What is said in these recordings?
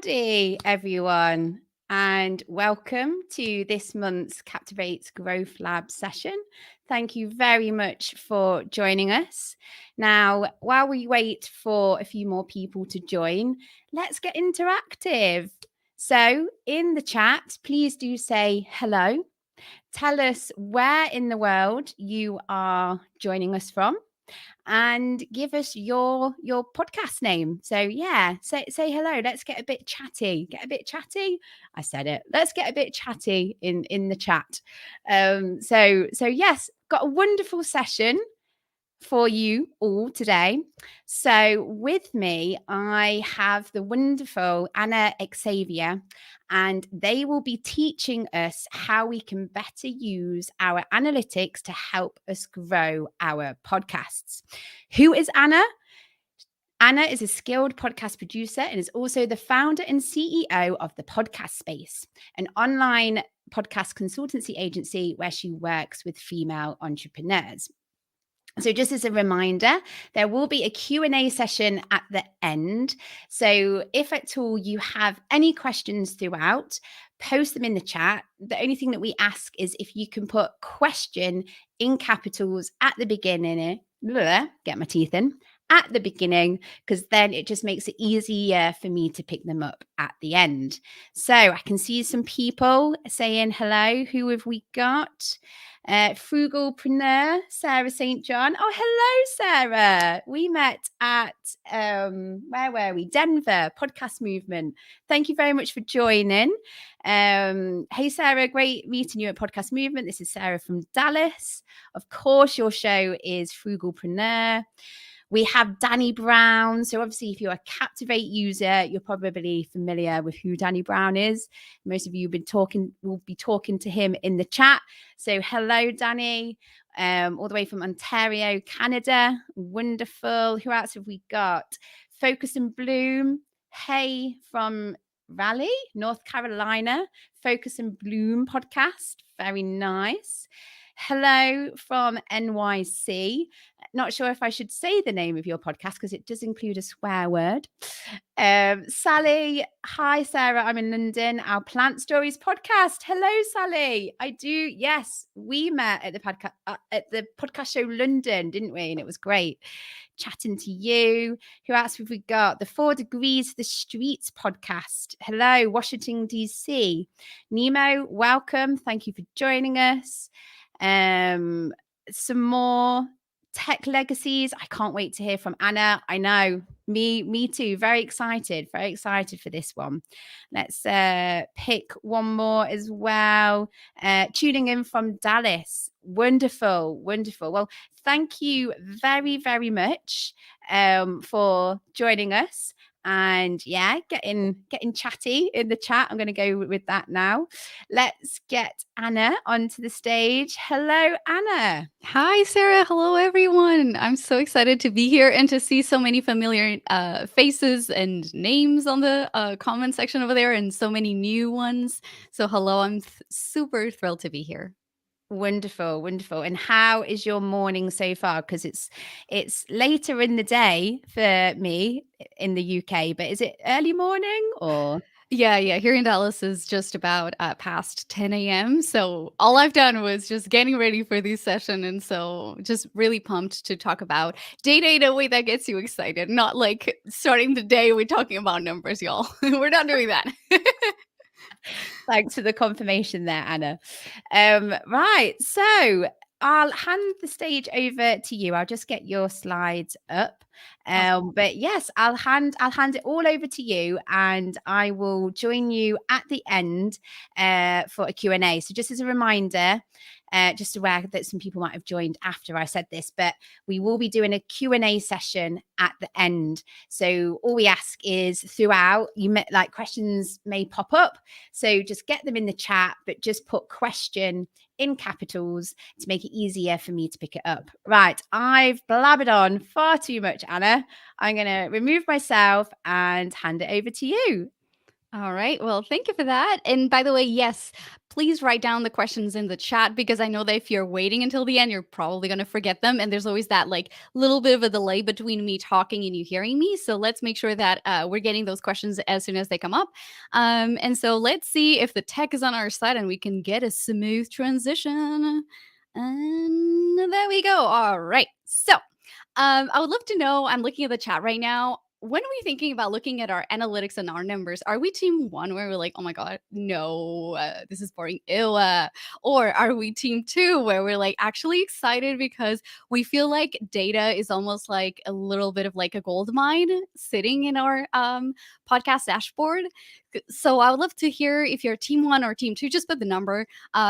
Howdy, everyone, and welcome to this month's Captivate Growth Lab session. Thank you very much for joining us. Now, while we wait for a few more people to join, let's get interactive. So, in the chat, please do say hello. Tell us where in the world you are joining us from, and give us your podcast name. So yeah, say hello. Let's get a bit chatty. I said it. Let's get a bit chatty in the chat. So yes, got a wonderful session for you all today. So with me, I have the wonderful Anna Xavier, and they will be teaching us how we can better use our analytics to help us grow our podcasts. Who is Anna? Anna is a skilled podcast producer and is also the founder and CEO of The Podcast Space, an online podcast consultancy agency where she works with female entrepreneurs. So just as a reminder, there will be a Q&A session at the end. So if at all you have any questions throughout, post them in the chat. The only thing that we ask is if you can put question in capitals at the beginning, get my teeth in, at the beginning, because then it just makes it easier for me to pick them up at the end. So I can see some people saying hello. Who have we got? Frugalpreneur, Sarah St. John. Oh, hello, Sarah. We met at, where were we? Denver, Podcast Movement. Thank you very much for joining. Hey, Sarah, great meeting you at Podcast Movement. This is Sarah from Dallas. Of course, your show is Frugalpreneur. We have Danny Brown. So obviously, if you're a Captivate user, you're probably familiar with who Danny Brown is. Most of you will be talking to him in the chat. So hello, Danny, all the way from Ontario, Canada. Wonderful. Who else have we got? Focus and Bloom. Hey, from Raleigh, North Carolina. Focus and Bloom podcast. Very nice. Hello from NYC. Not sure if I should say the name of your podcast because it does include a swear word. Sally. Hi, Sarah. I'm in London. Our Plant Stories podcast. Hello, Sally. I do. Yes, we met at the podcast show London, didn't we? And it was great chatting to you. Who else have we got? The 4 Degrees to the Streets podcast. Hello, Washington, DC. Nemo, welcome. Thank you for joining us. Some more tech legacies. I can't wait to hear from Anna. I know, me too. Very excited for this one. Let's pick one more as well. Tuning in from Dallas. Wonderful. Well, thank you very, very much for joining us. And yeah, getting chatty in the chat. I'm going to go with that now. Let's get Anna onto the stage. Hello, Anna. Hi, Sarah. Hello, everyone. I'm so excited to be here and to see so many familiar faces and names on the comment section over there and so many new ones. So hello, I'm super thrilled to be here. Wonderful. And how is your morning so far? Because it's later in the day for me in the UK, but is it early morning or? Yeah. Here in Dallas is just about past 10 a.m. So all I've done was just getting ready for this session. And so just really pumped to talk about data in a way that gets you excited, not like starting the day with talking about numbers, y'all. We're not doing that. Thanks for the confirmation there, Anna. Right. So I'll hand the stage over to you. I'll just get your slides up. Awesome. But yes, I'll hand it all over to you, and I will join you at the end for a Q&A. So just as a reminder, just aware that some people might have joined after I said this, but we will be doing a Q&A session at the end. So all we ask is throughout, questions may pop up. So just get them in the chat, but just put question in capitals to make it easier for me to pick it up. Right, I've blabbered on far too much, Anna. I'm going to remove myself and hand it over to you. All right. Well, thank you for that. And by the way, yes, please write down the questions in the chat because I know that if you're waiting until the end, you're probably going to forget them. And there's always that like little bit of a delay between me talking and you hearing me. So let's make sure that we're getting those questions as soon as they come up. And so let's see if the tech is on our side and we can get a smooth transition. And there we go. All right. So I would love to know. I'm looking at the chat right now. When are we thinking about looking at our analytics and our numbers? Are we team one where we're like, oh my God, no, this is boring, ew? Or are we team two where we're like actually excited because we feel like data is almost like a little bit of like a gold mine sitting in our podcast dashboard? So I would love to hear if you're team one or team two. Just put the number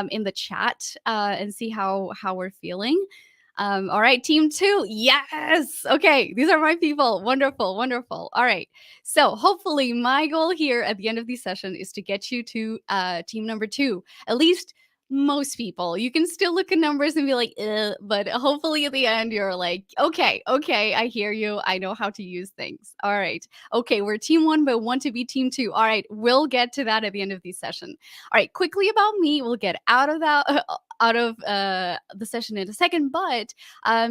in the chat and see how we're feeling. All right, team two. Yes. Okay. These are my people. Wonderful. Wonderful. All right. So hopefully my goal here at the end of the session is to get you to team number two. At least most people. You can still look at numbers and be like, but hopefully at the end you're like, okay, I hear you. I know how to use things. All right. Okay, we're team one, but want to be team two. All right, we'll get to that at the end of the session. All right, quickly about me. We'll get out of that out of the session in a second. But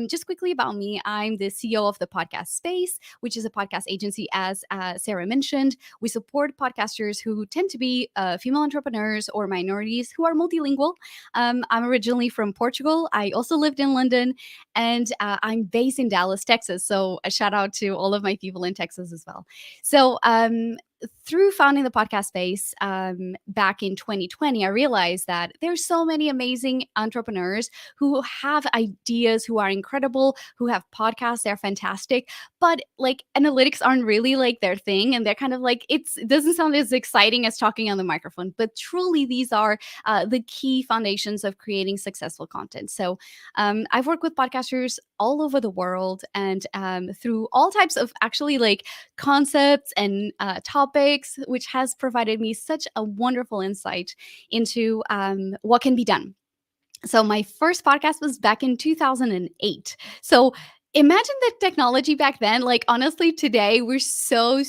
just quickly about me, I'm the CEO of the Podcast Space, which is a podcast agency, as Sarah mentioned. We support podcasters who tend to be female entrepreneurs or minorities who are multilingual. I'm originally from Portugal. I also lived in London, and I'm based in Dallas, Texas. So a shout out to all of my people in Texas as well. So through founding the podcast space back in 2020, I realized that there's so many amazing entrepreneurs who have ideas, who are incredible, who have podcasts, they're fantastic, but like analytics aren't really like their thing. And they're kind of like, it doesn't sound as exciting as talking on the microphone, but truly these are the key foundations of creating successful content. So I've worked with podcasters all over the world and through all types of actually like concepts and topics, which has provided me such a wonderful insight into what can be done. So my first podcast was back in 2008. So imagine the technology back then. Like honestly, today we're so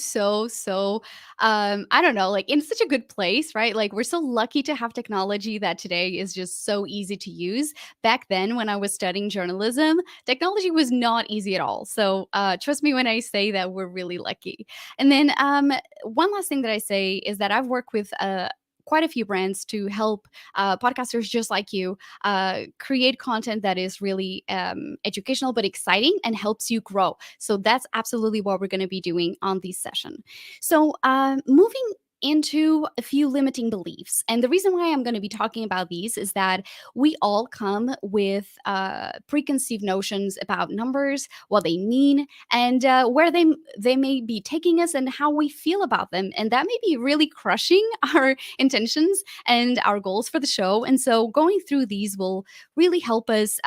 I don't know, like in such a good place, right? Like we're so lucky to have technology that today is just so easy to use. Back then when I was studying journalism, technology was not easy at all. So trust me when I say that we're really lucky. And then one last thing that I say is that I've worked with quite a few brands to help podcasters just like you create content that is really educational but exciting and helps you grow. So that's absolutely what we're going to be doing on this session. So moving into a few limiting beliefs. And the reason why I'm going to be talking about these is that we all come with preconceived notions about numbers, what they mean, and where they may be taking us and how we feel about them. And that may be really crushing our intentions and our goals for the show. And so going through these will really help us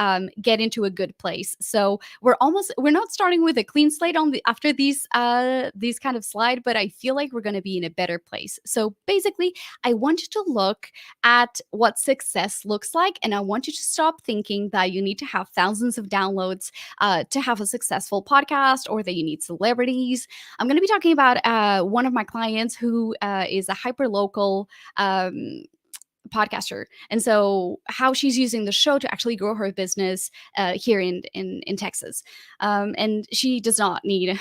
get into a good place. So we're not starting with a clean slate on the after these kind of slide, but I feel like we're going to be in a better place. So basically, I want you to look at what success looks like, and I want you to stop thinking that you need to have thousands of downloads to have a successful podcast, or that you need celebrities. I'm going to be talking about one of my clients who is a hyper local podcaster, and so how she's using the show to actually grow her business here in Texas. And she does not need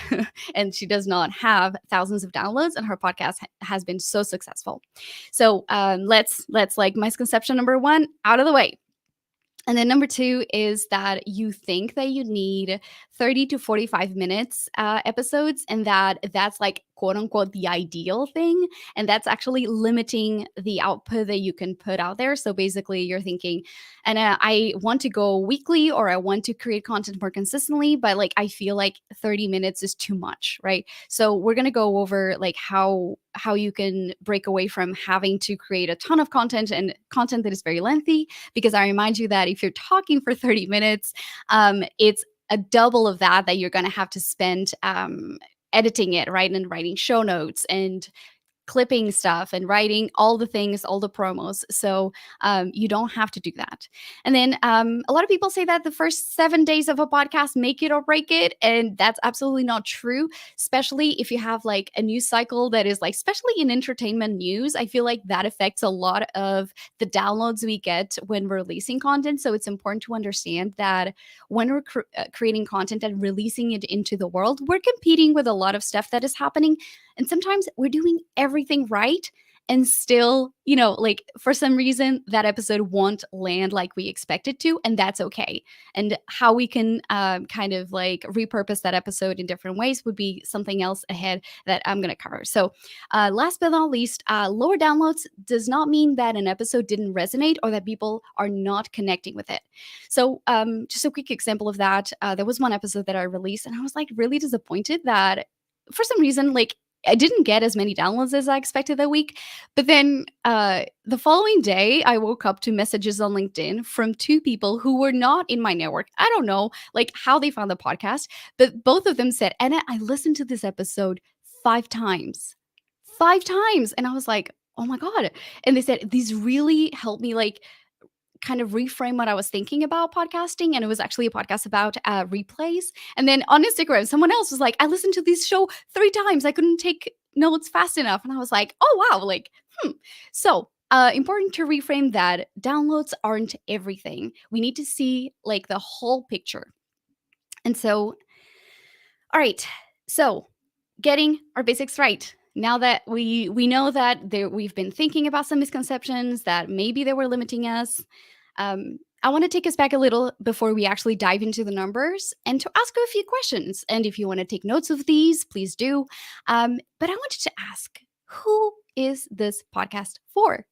and she does not have thousands of downloads, and her podcast has been so successful. So let's like misconception number one out of the way. And then number two is that you think that you need 30 to 45 minutes episodes, and that's like quote unquote the ideal thing. And that's actually limiting the output that you can put out there. So basically you're thinking, and I want to go weekly, or I want to create content more consistently, but like I feel like 30 minutes is too much, right? So we're going to go over like how you can break away from having to create a ton of content and content that is very lengthy, because I remind you that if you're talking for 30 minutes, it's a double of that you're going to have to spend editing it, right? And writing show notes and clipping stuff and writing all the things, all the promos. So you don't have to do that. And then a lot of people say that the first 7 days of a podcast make it or break it. And that's absolutely not true, especially if you have like a news cycle that is like, especially in entertainment news, I feel like that affects a lot of the downloads we get when we're releasing content. So it's important to understand that when we're creating content and releasing it into the world, we're competing with a lot of stuff that is happening. And sometimes we're doing everything right, and still, like for some reason that episode won't land like we expected to, and that's okay. And how we can kind of like repurpose that episode in different ways would be something else ahead that I'm going to cover. So last but not least, lower downloads does not mean that an episode didn't resonate or that people are not connecting with it. So just a quick example of that, there was one episode that I released and I was like really disappointed that for some reason, like I didn't get as many downloads as I expected that week. But then the following day, I woke up to messages on LinkedIn from two people who were not in my network. I don't know like how they found the podcast, but both of them said, Anna, I listened to this episode 5 times. 5 times. And I was like, oh my God. And they said, these really helped me like kind of reframe what I was thinking about podcasting. And it was actually a podcast about replays. And then on Instagram, someone else was like, I listened to this show 3 times. I couldn't take notes fast enough. And I was like, oh, wow. Like, So important to reframe that downloads aren't everything. We need to see like the whole picture. And so, all right. So getting our basics right. Now that we know that we've been thinking about some misconceptions that maybe they were limiting us, I want to take us back a little before we actually dive into the numbers and to ask a few questions. And if you want to take notes of these, please do. But I wanted to ask, who is this podcast for?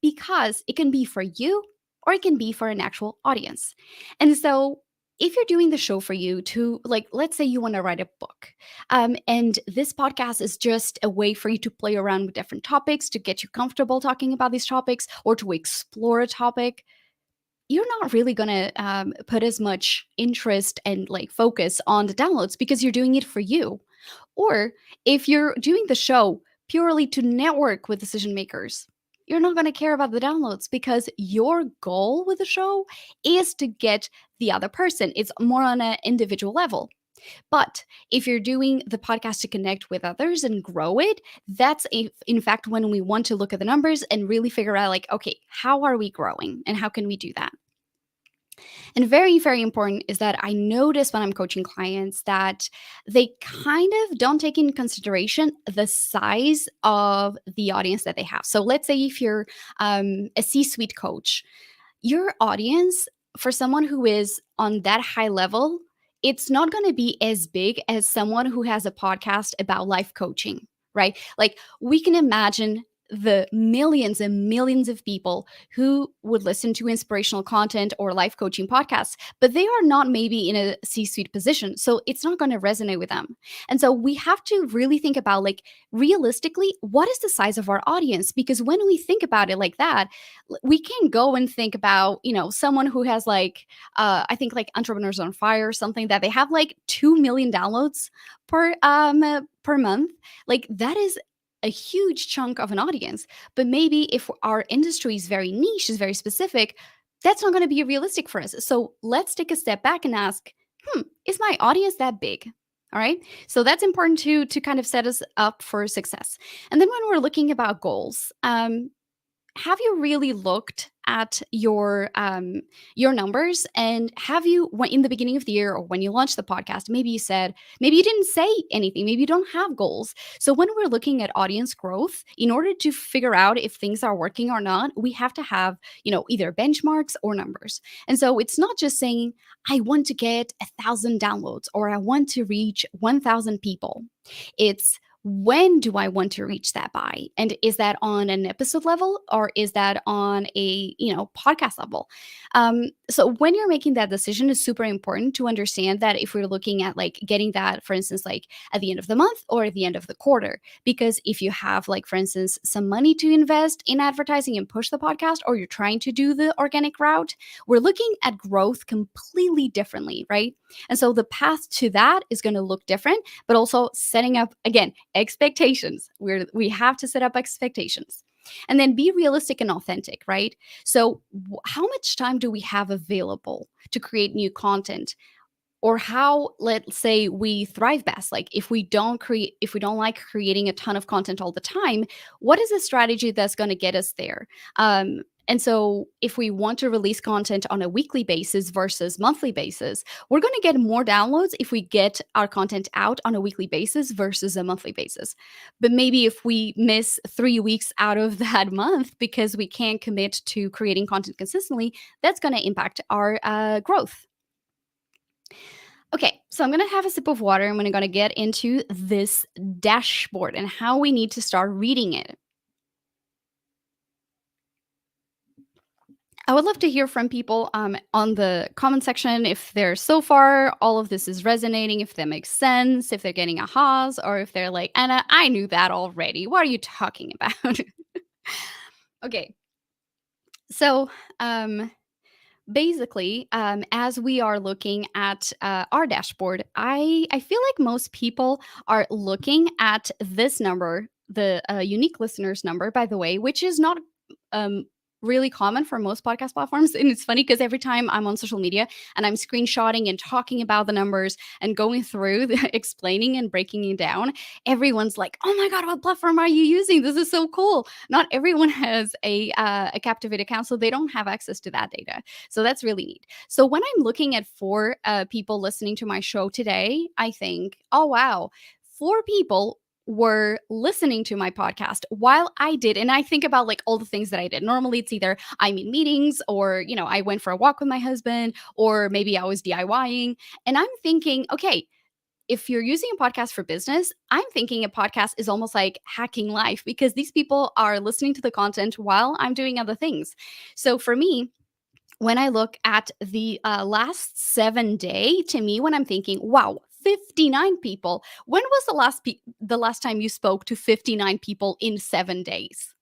Because it can be for you or it can be for an actual audience. And so if you're doing the show for you to, like, let's say you want to write a book, and this podcast is just a way for you to play around with different topics, to get you comfortable talking about these topics, or to explore a topic, you're not really going to put as much interest and like focus on the downloads because you're doing it for you. Or if you're doing the show purely to network with decision makers, you're not going to care about the downloads because your goal with the show is to get the other person. It's more on an individual level. But if you're doing the podcast to connect with others and grow it, that's in fact when we want to look at the numbers and really figure out like, okay, how are we growing and how can we do that? And very, very important is that I notice when I'm coaching clients that they kind of don't take in consideration the size of the audience that they have. So let's say if you're a C-suite coach, your audience for someone who is on that high level, it's not going to be as big as someone who has a podcast about life coaching, right? Like we can imagine the millions and millions of people who would listen to inspirational content or life coaching podcasts, but they are not maybe in a C-suite position. So it's not going to resonate with them. And so we have to really think about like realistically, what is the size of our audience? Because when we think about it like that, we can go and think about, someone who has like, I think like Entrepreneurs on Fire or something that they have like 2 million downloads per month. Like that is a huge chunk of an audience. But maybe if our industry is very niche, is very specific, that's not going to be realistic for us. So let's take a step back and ask, is my audience that big? All right. So that's important to kind of set us up for success. And then when we're looking about goals, have you really looked at your numbers, and have you, when in the beginning of the year or when you launched the podcast, maybe you didn't say anything, maybe you don't have goals. So when we're looking at audience growth, in order to figure out if things are working or not, we have to have either benchmarks or numbers. And so it's not just saying I want to get 1,000 downloads or I want to reach 1,000 people. It's when do I want to reach that by? And is that on an episode level or is that on a podcast level? So when you're making that decision, it's super important to understand that if we're looking at like getting that, for instance, like at the end of the month or at the end of the quarter, because if you have like, for instance, some money to invest in advertising and push the podcast, or you're trying to do the organic route, we're looking at growth completely differently, right? And so the path to that is going to look different, but also setting up, again, expectations. We have to set up expectations. And then be realistic and authentic, right? So, how much time do we have available to create new content? Or how, let's say, we thrive best, like if we don't like creating a ton of content all the time, what is a strategy that's going to get us there? And so if we want to release content on a weekly basis versus monthly basis, we're going to get more downloads if we get our content out on a weekly basis versus a monthly basis. But maybe if we miss 3 weeks out of that month because we can't commit to creating content consistently, that's going to impact our growth. Okay, so I'm going to have a sip of water. I'm going to get into this dashboard and how we need to start reading it. I would love to hear from people on the comment section if they're so far all of this is resonating, if that makes sense, if they're getting ahas, or if they're like, Anna, I knew that already. What are you talking about? Okay, so basically, as we are looking at our dashboard, I feel like most people are looking at this number, the unique listeners number, by the way, which is not really common for most podcast platforms. And it's funny because every time I'm on social media and I'm screenshotting and talking about the numbers and going through explaining and breaking it down, everyone's like, oh my God, what platform are you using? This is so cool. Not everyone has a Captivate account, so they don't have access to that data. So that's really neat. So when I'm looking at 4 people listening to my show today, I think, oh, wow, 4 people were listening to my podcast while I did. And I think about like all the things that I did. Normally it's either I'm in meetings or, I went for a walk with my husband, or maybe I was DIYing. And I'm thinking, okay, if you're using a podcast for business, I'm thinking a podcast is almost like hacking life because these people are listening to the content while I'm doing other things. So for me, when I look at the last 7 day, to me, when I'm thinking, wow, 59 people, when was the last time you spoke to 59 people in 7 days?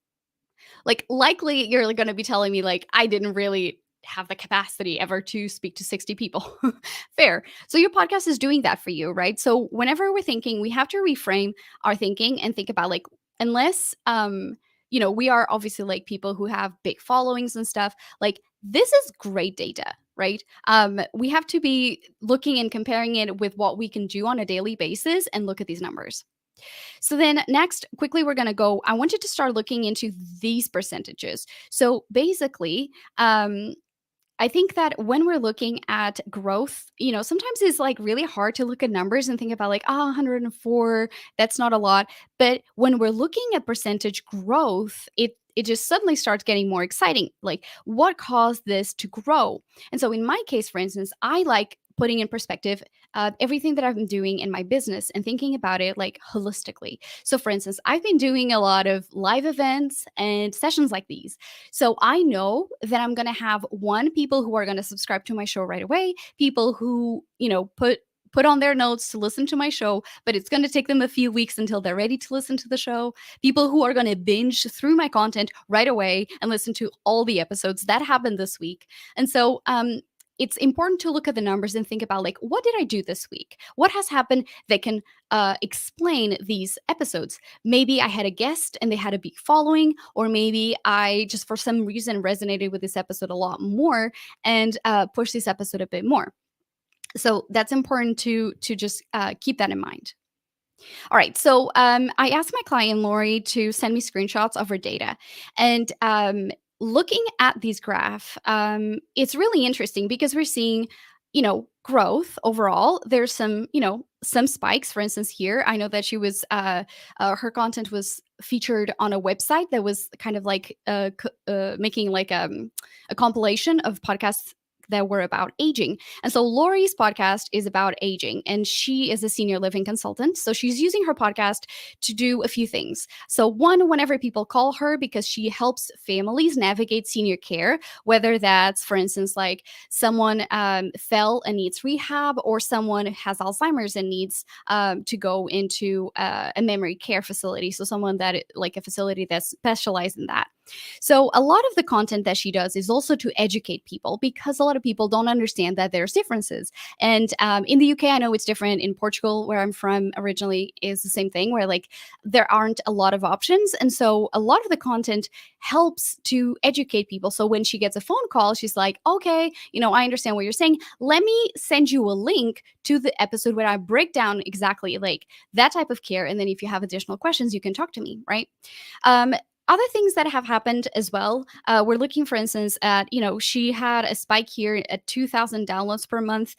Like, likely you're going to be telling me like, I didn't really have the capacity ever to speak to 60 people. Fair. So your podcast is doing that for you, right? So whenever we're thinking, we have to reframe our thinking and think about like, unless we are obviously like people who have big followings and stuff, like this is great data, right? We have to be looking and comparing it with what we can do on a daily basis and look at these numbers. So then next, quickly, we're going to go, I want you to start looking into these percentages. So basically, I think that when we're looking at growth, sometimes it's like really hard to look at numbers and think about like, 104, that's not a lot. But when we're looking at percentage growth, it just suddenly starts getting more exciting. Like, what caused this to grow? And so in my case, for instance, I like putting in perspective everything that I've been doing in my business and thinking about it like holistically. So for instance, I've been doing a lot of live events and sessions like these. So I know that I'm going to have people who are going to subscribe to my show right away, people who, put on their notes to listen to my show, but it's going to take them a few weeks until they're ready to listen to the show. People who are going to binge through my content right away and listen to all the episodes. That happened this week. And so it's important to look at the numbers and think about like, what did I do this week? What has happened that can explain these episodes? Maybe I had a guest and they had a big following, or maybe I just for some reason resonated with this episode a lot more and pushed this episode a bit more. So that's important to just keep that in mind. All right. So I asked my client, Lori, to send me screenshots of her data. And looking at these graph, it's really interesting because we're seeing, growth overall. There's some, some spikes. For instance, here, I know that she was, her content was featured on a website that was kind of like making like a compilation of podcasts that were about aging. And so Lori's podcast is about aging, and she is a senior living consultant. So she's using her podcast to do a few things. So one, whenever people call her, because she helps families navigate senior care, whether that's, for instance, like someone fell and needs rehab, or someone has Alzheimer's and needs to go into a memory care facility. So someone that like a facility that's specialized in that. So a lot of the content that she does is also to educate people, because a lot of of people don't understand that there's differences. And in the UK, I know it's different. In Portugal, where I'm from originally, is the same thing, where like there aren't a lot of options. And so a lot of the content helps to educate people. So when she gets a phone call, she's like, okay, I understand what you're saying. Let me send you a link to the episode where I break down exactly like that type of care. And then if you have additional questions, you can talk to me, right? Other things that have happened as well, we're looking, for instance, at, she had a spike here at 2,000 downloads per month.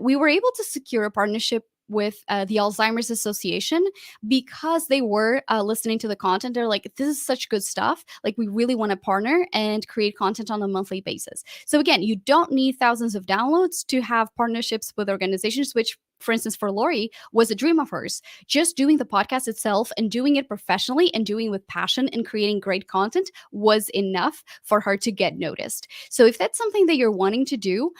We were able to secure a partnership with the Alzheimer's Association because they were listening to the content. They're like, this is such good stuff. Like, we really want to partner and create content on a monthly basis. So again, you don't need thousands of downloads to have partnerships with organizations, which, for instance, for Lori, was a dream of hers. Just doing the podcast itself and doing it professionally and doing with passion and creating great content was enough for her to get noticed. So if that's something that you're wanting to do,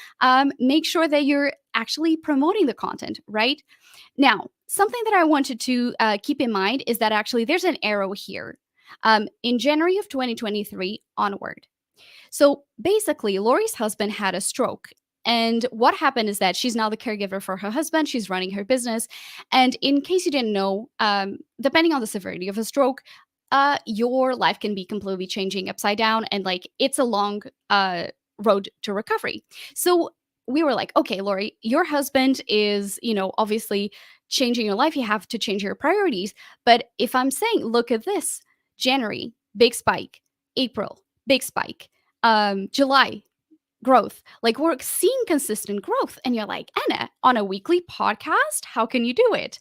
make sure that you're actually promoting the content, right? Now, something that I wanted to keep in mind is that actually there's an arrow here in January of 2023 onward. So basically, Lori's husband had a stroke. And what happened is that she's now the caregiver for her husband. She's running her business. And in case you didn't know, depending on the severity of a stroke, your life can be completely changing upside down. And like, it's a long road to recovery. So we were like, okay, Lori, your husband is, obviously changing your life. You have to change your priorities. But if I'm saying, look at this, January, big spike, April, big spike, July, growth. Like, we're seeing consistent growth. And you're like, Anna, on a weekly podcast, how can you do it?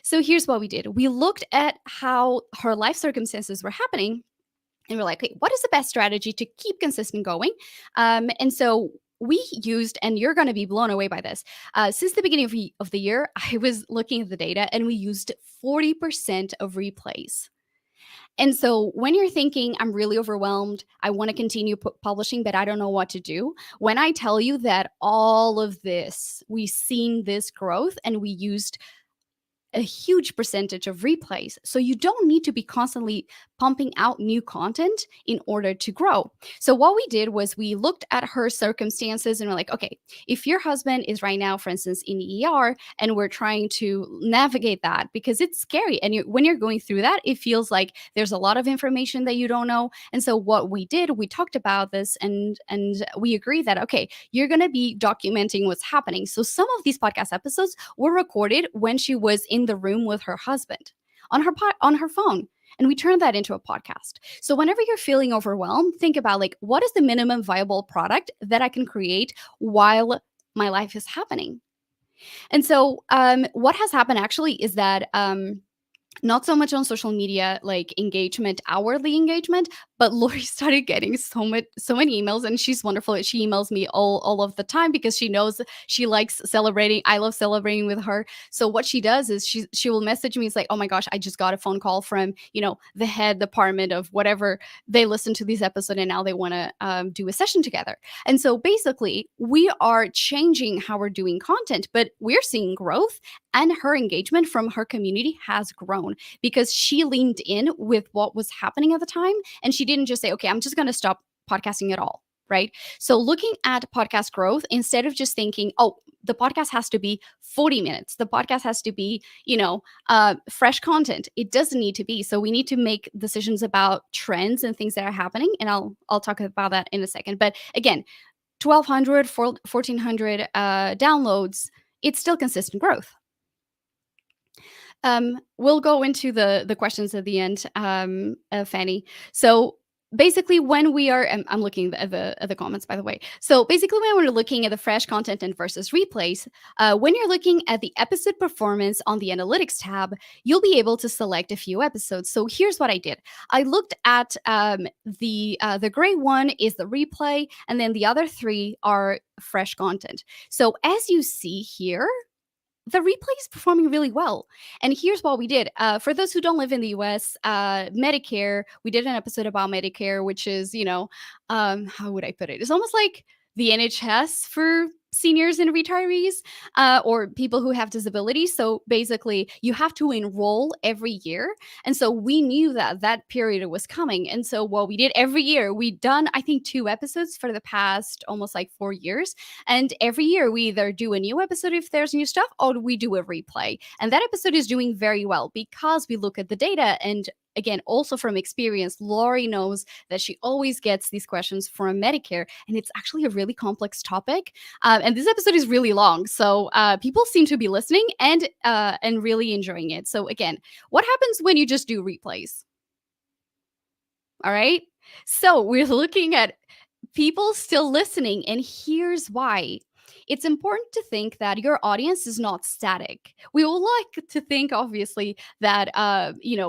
So here's what we did. We looked at how her life circumstances were happening. And we're like, okay, what is the best strategy to keep consistent going? And so we used, and you're going to be blown away by this, since the beginning of the year, I was looking at the data and we used 40% of replays. And so when you're thinking, I'm really overwhelmed, I want to continue publishing, but I don't know what to do. When I tell you that all of this, we've seen this growth and we used a huge percentage of replays. So you don't need to be constantly pumping out new content in order to grow. So what we did was we looked at her circumstances and we're like, okay, if your husband is right now, for instance, in ER, and we're trying to navigate that because it's scary. And when you're going through that, it feels like there's a lot of information that you don't know. And so what we did, we talked about this and we agreed that, okay, you're going to be documenting what's happening. So some of these podcast episodes were recorded when she was in the room with her husband on her phone. And we turned that into a podcast. So whenever you're feeling overwhelmed, think about like, what is the minimum viable product that I can create while my life is happening? And so what has happened actually is that not so much on social media, like engagement, hourly engagement, but Lori started getting so many emails, and she's wonderful. She emails me all of the time because she knows she likes celebrating. I love celebrating with her. So what she does is she will message me. It's like, oh my gosh, I just got a phone call from the head department of whatever. They listened to this episode and now they want to do a session together. And so basically, we are changing how we're doing content, but we're seeing growth, and her engagement from her community has grown because she leaned in with what was happening at the time, and she didn't just say, okay, I'm just going to stop podcasting at all, right? So looking at podcast growth, instead of just thinking, oh, the podcast has to be 40 minutes, the podcast has to be, fresh content. It doesn't need to be. So we need to make decisions about trends and things that are happening. And I'll talk about that in a second. But again, 1,200, 1,400 downloads, it's still consistent growth. We'll go into the questions at the end, Fanny. So basically, when we are, I'm looking at the comments, by the way. So basically, when we're looking at the fresh content and versus replays, when you're looking at the episode performance on the analytics tab, you'll be able to select a few episodes. So here's what I did. I looked at the gray one is the replay, and then the other three are fresh content. So as you see here, the replay is performing really well. And here's what we did. For those who don't live in the US, Medicare, we did an episode about Medicare, which is, how would I put it? It's almost like the NHS for seniors and retirees, or people who have disabilities. So basically, you have to enroll every year. And so we knew that that period was coming. And so what we did every year, we done, I think, 2 episodes for the past almost like 4 years. And every year we either do a new episode if there's new stuff, or we do a replay. And that episode is doing very well because we look at the data. And again, also from experience, Lori knows that she always gets these questions from Medicare, and it's actually a really complex topic. And this episode is really long, so people seem to be listening and really enjoying it. So again, what happens when you just do replays? All right. So we're looking at people still listening, and here's why. It's important to think that your audience is not static. We all like to think, obviously, that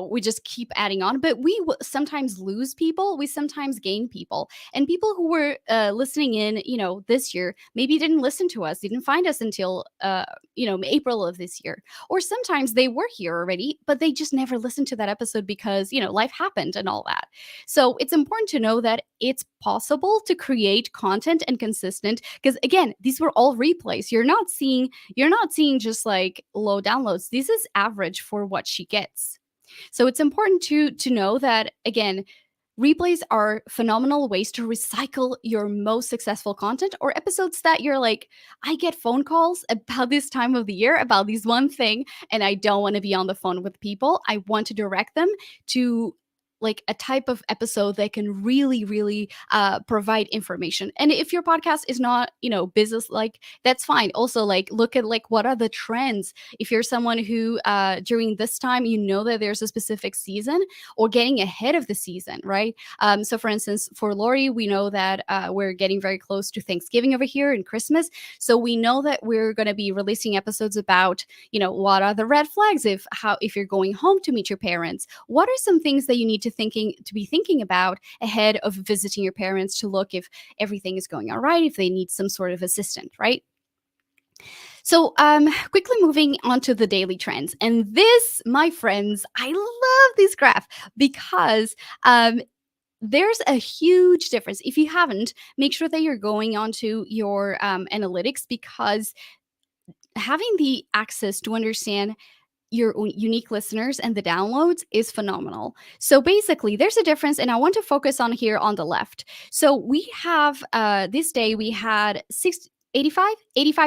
we just keep adding on, but we sometimes lose people. We sometimes gain people, and people who were listening in, this year maybe didn't listen to us, didn't find us until April of this year, or sometimes they were here already, but they just never listened to that episode because life happened and all that. So it's important to know that it's possible to create content and consistent, because again, these were all replays. You're not seeing just like low downloads. This is average for what she gets. So it's important to know that, again, replays are phenomenal ways to recycle your most successful content, or episodes that you're like, I get phone calls about this time of the year about this one thing, and I don't want to be on the phone with people. I want to direct them to like a type of episode that can really, really provide information. And if your podcast is not, business like, that's fine. Also, like, look at like what are the trends. If you're someone who during this time, that there's a specific season, or getting ahead of the season, right? So for instance, for Lori, we know that we're getting very close to Thanksgiving over here and Christmas. So we know that we're going to be releasing episodes about, what are the red flags if you're going home to meet your parents. What are some things that you need to be thinking about ahead of visiting your parents, to look if everything is going all right, if they need some sort of assistant, right? So, quickly moving on to the daily trends. And this, my friends, I love this graph because there's a huge difference. If you haven't, make sure that you're going onto your analytics, because having the access to understand your unique listeners and the downloads is phenomenal. So basically, there's a difference, and I want to focus on here on the left. So we have this day we had 85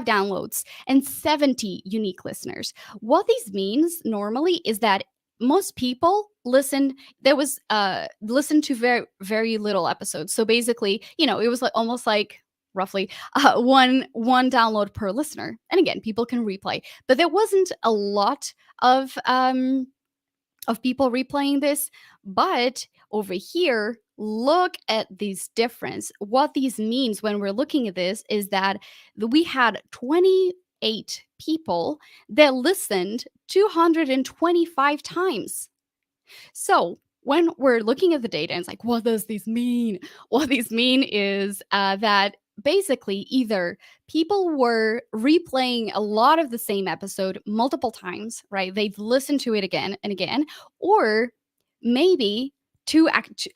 downloads and 70 unique listeners. What this means normally is that most people listened to very, very little episodes. So basically, it was like almost like roughly one download per listener. And again, people can replay, but there wasn't a lot of people replaying this. But over here, look at this difference. What this means when we're looking at this is that we had 28 people that listened 225 times. So when we're looking at the data, and it's like, what does this mean? What this mean is that basically either people were replaying a lot of the same episode multiple times, right? They've listened to it again and again, or maybe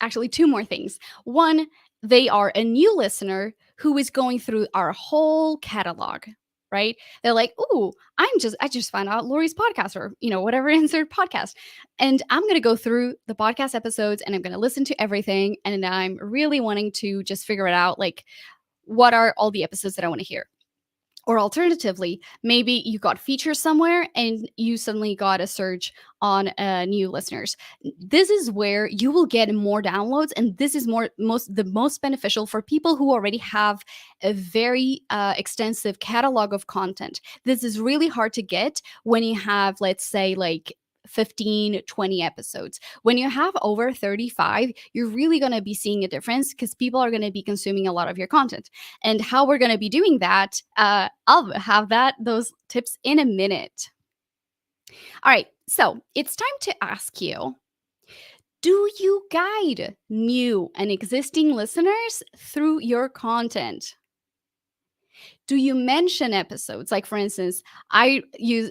actually two more things. One, they are a new listener who is going through our whole catalog, right? They're like, "Ooh, I just found out Lori's podcast, or whatever insert podcast, and I'm going to go through the podcast episodes and I'm going to listen to everything, and I'm really wanting to just figure it out, like what are all the episodes that I want to hear." Or alternatively, maybe you got featured somewhere and you suddenly got a surge on new listeners. This is where you will get more downloads, and this is the most beneficial for people who already have a very extensive catalog of content. This is really hard to get when you have, let's say, like 15, 20 episodes. When you have over 35, you're really going to be seeing a difference, because people are going to be consuming a lot of your content. And how we're going to be doing that, I'll have those tips in a minute. All right, so it's time to ask you, do you guide new and existing listeners through your content? Do you mention episodes? Like, for instance, I use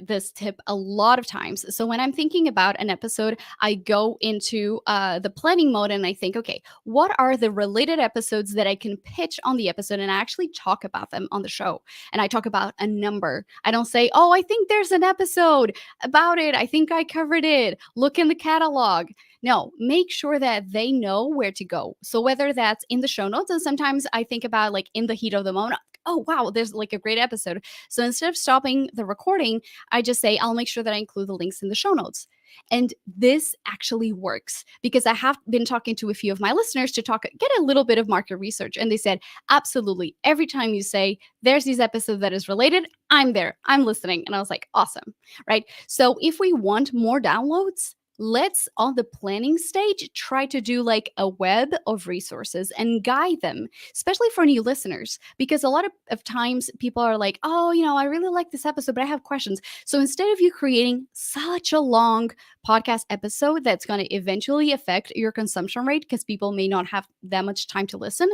this tip a lot of times. So when I'm thinking about an episode, I go into the planning mode and I think, okay, what are the related episodes that I can pitch on the episode? And I actually talk about them on the show. And I talk about a number. I don't say, oh, I think there's an episode about it. I think I covered it. Look in the catalog. No, make sure that they know where to go. So whether that's in the show notes, and sometimes I think about like in the heat of the moment, oh wow, there's like a great episode. So instead of stopping the recording, I just say I'll make sure that I include the links in the show notes. And this actually works because I have been talking to a few of my listeners to get a little bit of market research. And they said, absolutely. Every time you say there's this episode that is related, I'm there, I'm listening. And I was like, awesome. Right. So if we want more downloads, let's on the planning stage try to do like a web of resources and guide them, especially for new listeners, because a lot of times people are like, oh, I really like this episode, but I have questions. So instead of you creating such a long podcast episode that's going to eventually affect your consumption rate because people may not have that much time to listen,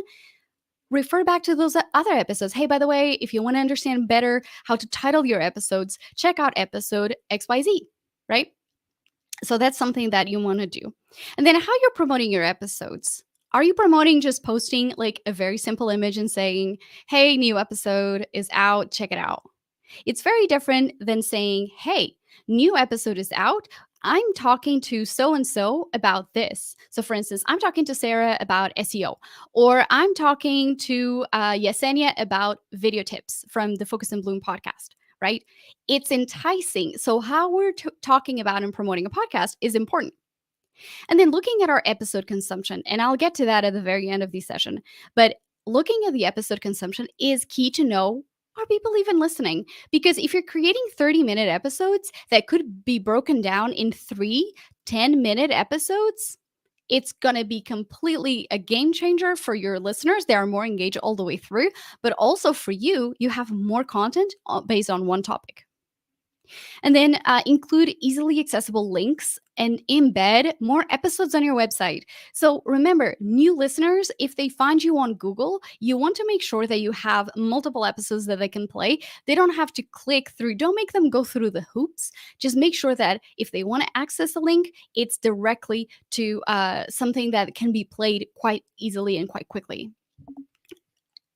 refer back to those other episodes. Hey, by the way, if you want to understand better how to title your episodes, check out episode XYZ, right? So that's something that you want to do. And then how you're promoting your episodes. Are you promoting just posting like a very simple image and saying, hey, new episode is out, check it out? It's very different than saying, hey, new episode is out. I'm talking to so and so about this. So, for instance, I'm talking to Sarah about SEO, or I'm talking to Yesenia about video tips from the Focus and Bloom podcast, right? It's enticing. So, how we're talking about and promoting a podcast is important. And then looking at our episode consumption, and I'll get to that at the very end of the session, but looking at the episode consumption is key to know, are people even listening? Because if you're creating 30-minute episodes that could be broken down in 3 10-minute episodes, it's going to be completely a game changer for your listeners. They are more engaged all the way through, but also for you, you have more content based on one topic. And then include easily accessible links and embed more episodes on your website. So remember, new listeners, if they find you on Google, you want to make sure that you have multiple episodes that they can play. They don't have to click through. Don't make them go through the hoops. Just make sure that if they want to access a link, it's directly to something that can be played quite easily and quite quickly.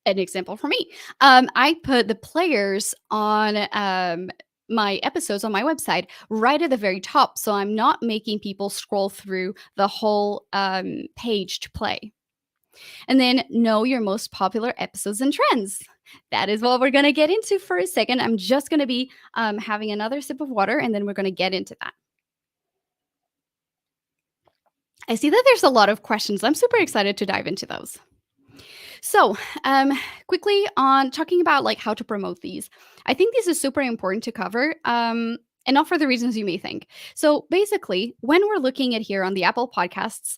An example for me, I put the players on my episodes on my website right at the very top. So I'm not making people scroll through the whole page to play. And then know your most popular episodes and trends. That is what we're going to get into for a second. I'm just going to be having another sip of water, and then we're going to get into that. I see that there's a lot of questions. I'm super excited to dive into those. So quickly on talking about like how to promote these. I think this is super important to cover. And not for the reasons you may think. So basically, when we're looking at here on the Apple Podcasts,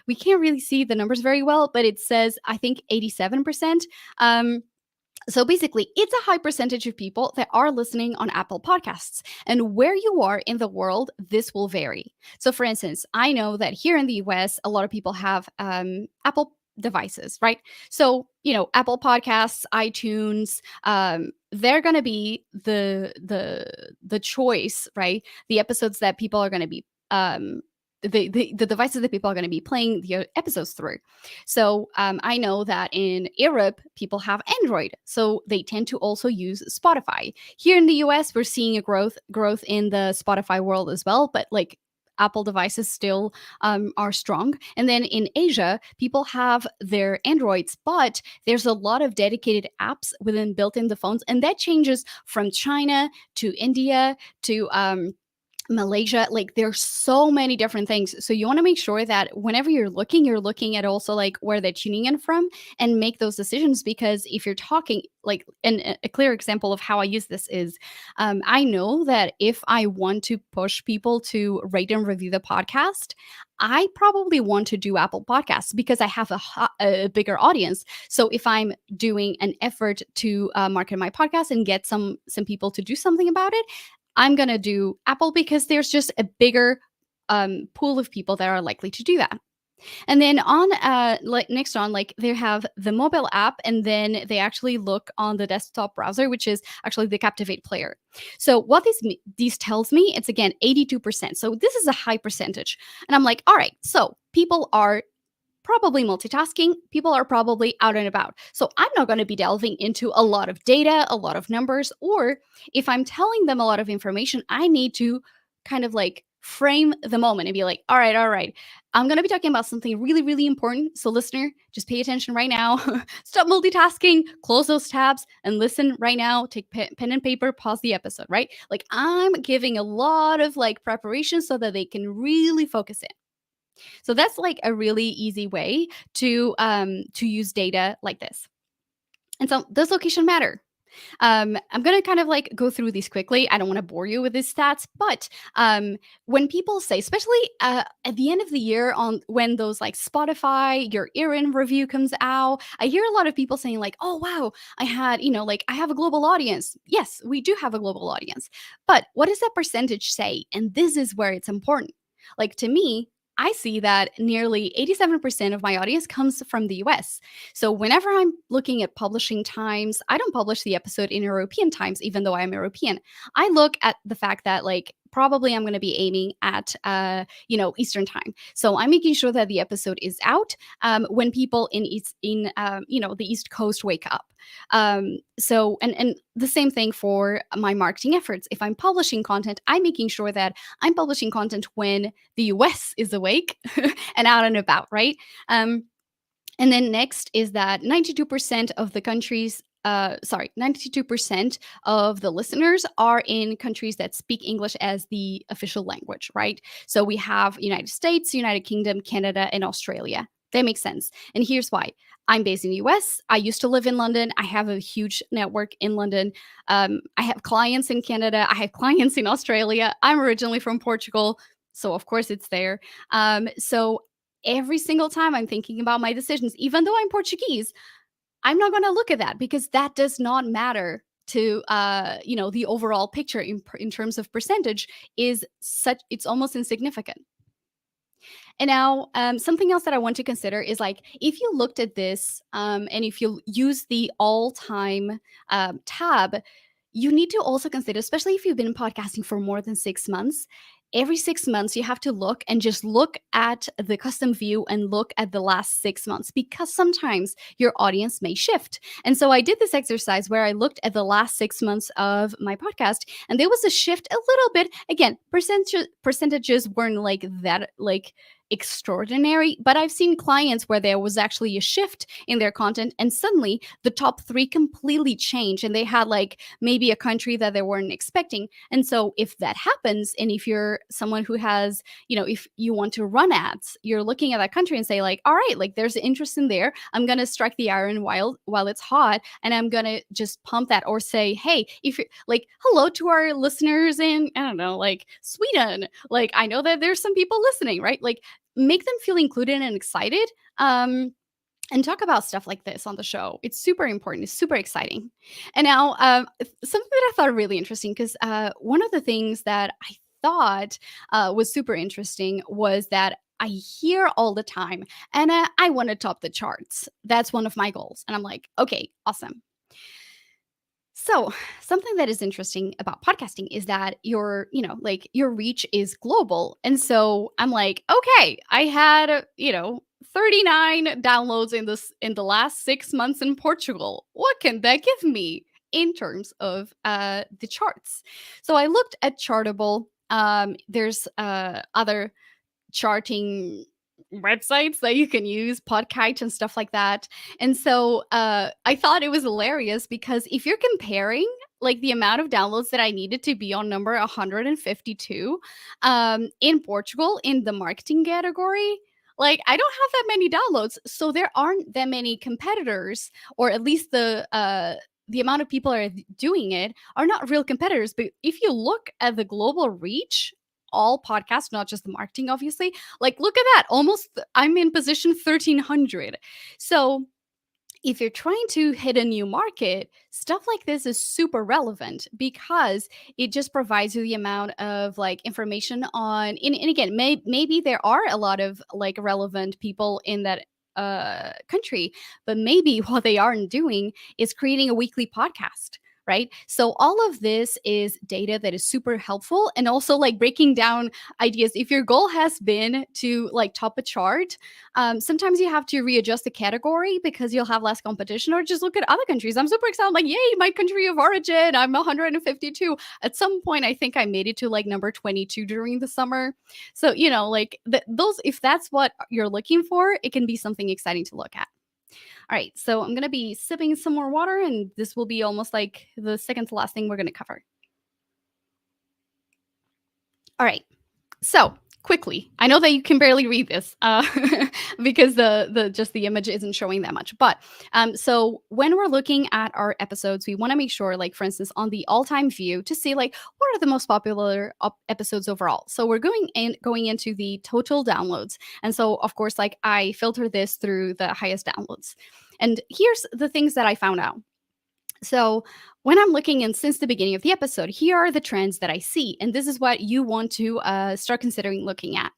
we can't really see the numbers very well, but it says, I think 87%. So basically, it's a high percentage of people that are listening on Apple Podcasts. And where you are in the world, this will vary. So for instance, I know that here in the US, a lot of people have Apple devices, right? So, Apple Podcasts, iTunes, they're going to be the choice, right? The episodes that people are going to be the devices that people are going to be playing the episodes through. So I know that in Europe, people have Android, so they tend to also use Spotify. Here in the US, we're seeing a growth in the Spotify world as well, but like Apple devices still are strong. And then in Asia, people have their Androids, but there's a lot of dedicated apps built in the phones. And that changes from China to India to Malaysia. Like there's so many different things. So you want to make sure that whenever you're looking at also like where they're tuning in from and make those decisions. Because if you're talking like, and a clear example of how I use this is I know that if I want to push people to rate and review the podcast, I probably want to do Apple Podcasts because I have a bigger audience. So if I'm doing an effort to market my podcast and get some people to do something about it, I'm going to do Apple because there's just a bigger pool of people that are likely to do that. And then on like next on, like they have the mobile app, and then they actually look on the desktop browser, which is actually the Captivate player. So what these tells me, it's again 82%. So this is a high percentage. And I'm like, all right, so people are probably multitasking, people are probably out and about. So I'm not going to be delving into a lot of data, a lot of numbers, or if I'm telling them a lot of information, I need to kind of like frame the moment and be like, all right, I'm going to be talking about something really, really important. So, listener, just pay attention right now. Stop multitasking, close those tabs, and listen right now. Take pen and paper, pause the episode, right? Like, I'm giving a lot of like preparation so that they can really focus in. So that's like a really easy way to use data like this. And so does location matter? I'm going to kind of like go through these quickly. I don't want to bore you with these stats, but when people say, especially at the end of the year, on when those like Spotify, your year-in review comes out, I hear a lot of people saying like, "Oh wow, I had like I have a global audience." Yes, we do have a global audience, but what does that percentage say? And this is where it's important. Like to me, I see that nearly 87% of my audience comes from the US. So whenever I'm looking at publishing times, I don't publish the episode in European times, even though I'm European. I look at the fact that like probably I'm going to be aiming at Eastern time. So I'm making sure that the episode is out when people in the East Coast wake up. So and the same thing for my marketing efforts. If I'm publishing content, I'm making sure that I'm publishing content when the US is awake and out and about, right? And then next is that 92% of the countries, 92% of the listeners are in countries that speak English as the official language, right? So we have United States, United Kingdom, Canada, and Australia. That makes sense. And here's why. I'm based in the US. I used to live in London. I have a huge network in London. I have clients in Canada. I have clients in Australia. I'm originally from Portugal. So, of course, it's there. So every single time I'm thinking about my decisions, even though I'm Portuguese, I'm not going to look at that because that does not matter to the overall picture in terms of percentage. It's almost insignificant. And now, something else that I want to consider is like if you looked at this and if you use the all time tab, you need to also consider, especially if you've been podcasting for more than 6 months, every 6 months you have to look and just look at the custom view and look at the last 6 months because sometimes your audience may shift. And so I did this exercise where I looked at the last 6 months of my podcast, and there was a shift a little bit. Again, percentages weren't like that, like extraordinary, but I've seen clients where there was actually a shift in their content and suddenly the top 3 completely changed and they had like maybe a country that they weren't expecting. And so if that happens, and if you're someone who has, if you want to run ads, you're looking at that country and say like, all right, like there's interest in there, I'm going to strike the iron while it's hot, and I'm going to just pump that, or say, hey, if you're like, hello to our listeners in, I don't know, like Sweden, like I know that there's some people listening, right? Like make them feel included and excited, and talk about stuff like this on the show. It's super important. It's super exciting. And now, something that I thought really interesting, because one of the things that I thought was super interesting was that I hear all the time, and I want to top the charts. That's one of my goals. And I'm like, okay, awesome. So, something that is interesting about podcasting is that your reach is global. And so I'm like, okay, I had, 39 downloads in the last 6 months in Portugal. What can that give me in terms of the charts? So I looked at Chartable. There's other charting websites that you can use, Podkite and stuff like that. And so I thought it was hilarious because if you're comparing like the amount of downloads that I needed to be on number 152 in Portugal in the marketing category, like I don't have that many downloads. So there aren't that many competitors, or at least the amount of people are doing it are not real competitors. But if you look at the global reach, all podcasts, not just the marketing, obviously. Like, look at that. I'm in position 1300. So if you're trying to hit a new market, stuff like this is super relevant because it just provides you the amount of like information on. And again, maybe there are a lot of like relevant people in that country, but maybe what they aren't doing is creating a weekly podcast. Right. So all of this is data that is super helpful, and also like breaking down ideas. If your goal has been to like top a chart, sometimes you have to readjust the category because you'll have less competition, or just look at other countries. I'm super excited. I'm like, yay, my country of origin. I'm 152. At some point, I think I made it to like number 22 during the summer. So, like those, if that's what you're looking for, it can be something exciting to look at. All right, so I'm going to be sipping some more water, and this will be almost like the second to last thing we're going to cover. All right, so quickly, I know that you can barely read this because the image isn't showing that much. But so when we're looking at our episodes, we want to make sure, like for instance, on the all-time view, to see like what are the most popular episodes overall. So we're going into the total downloads, and so of course, like I filter this through the highest downloads. And here's the things that I found out. So when I'm looking in since the beginning of the episode, here are the trends that I see. And this is what you want to start considering looking at.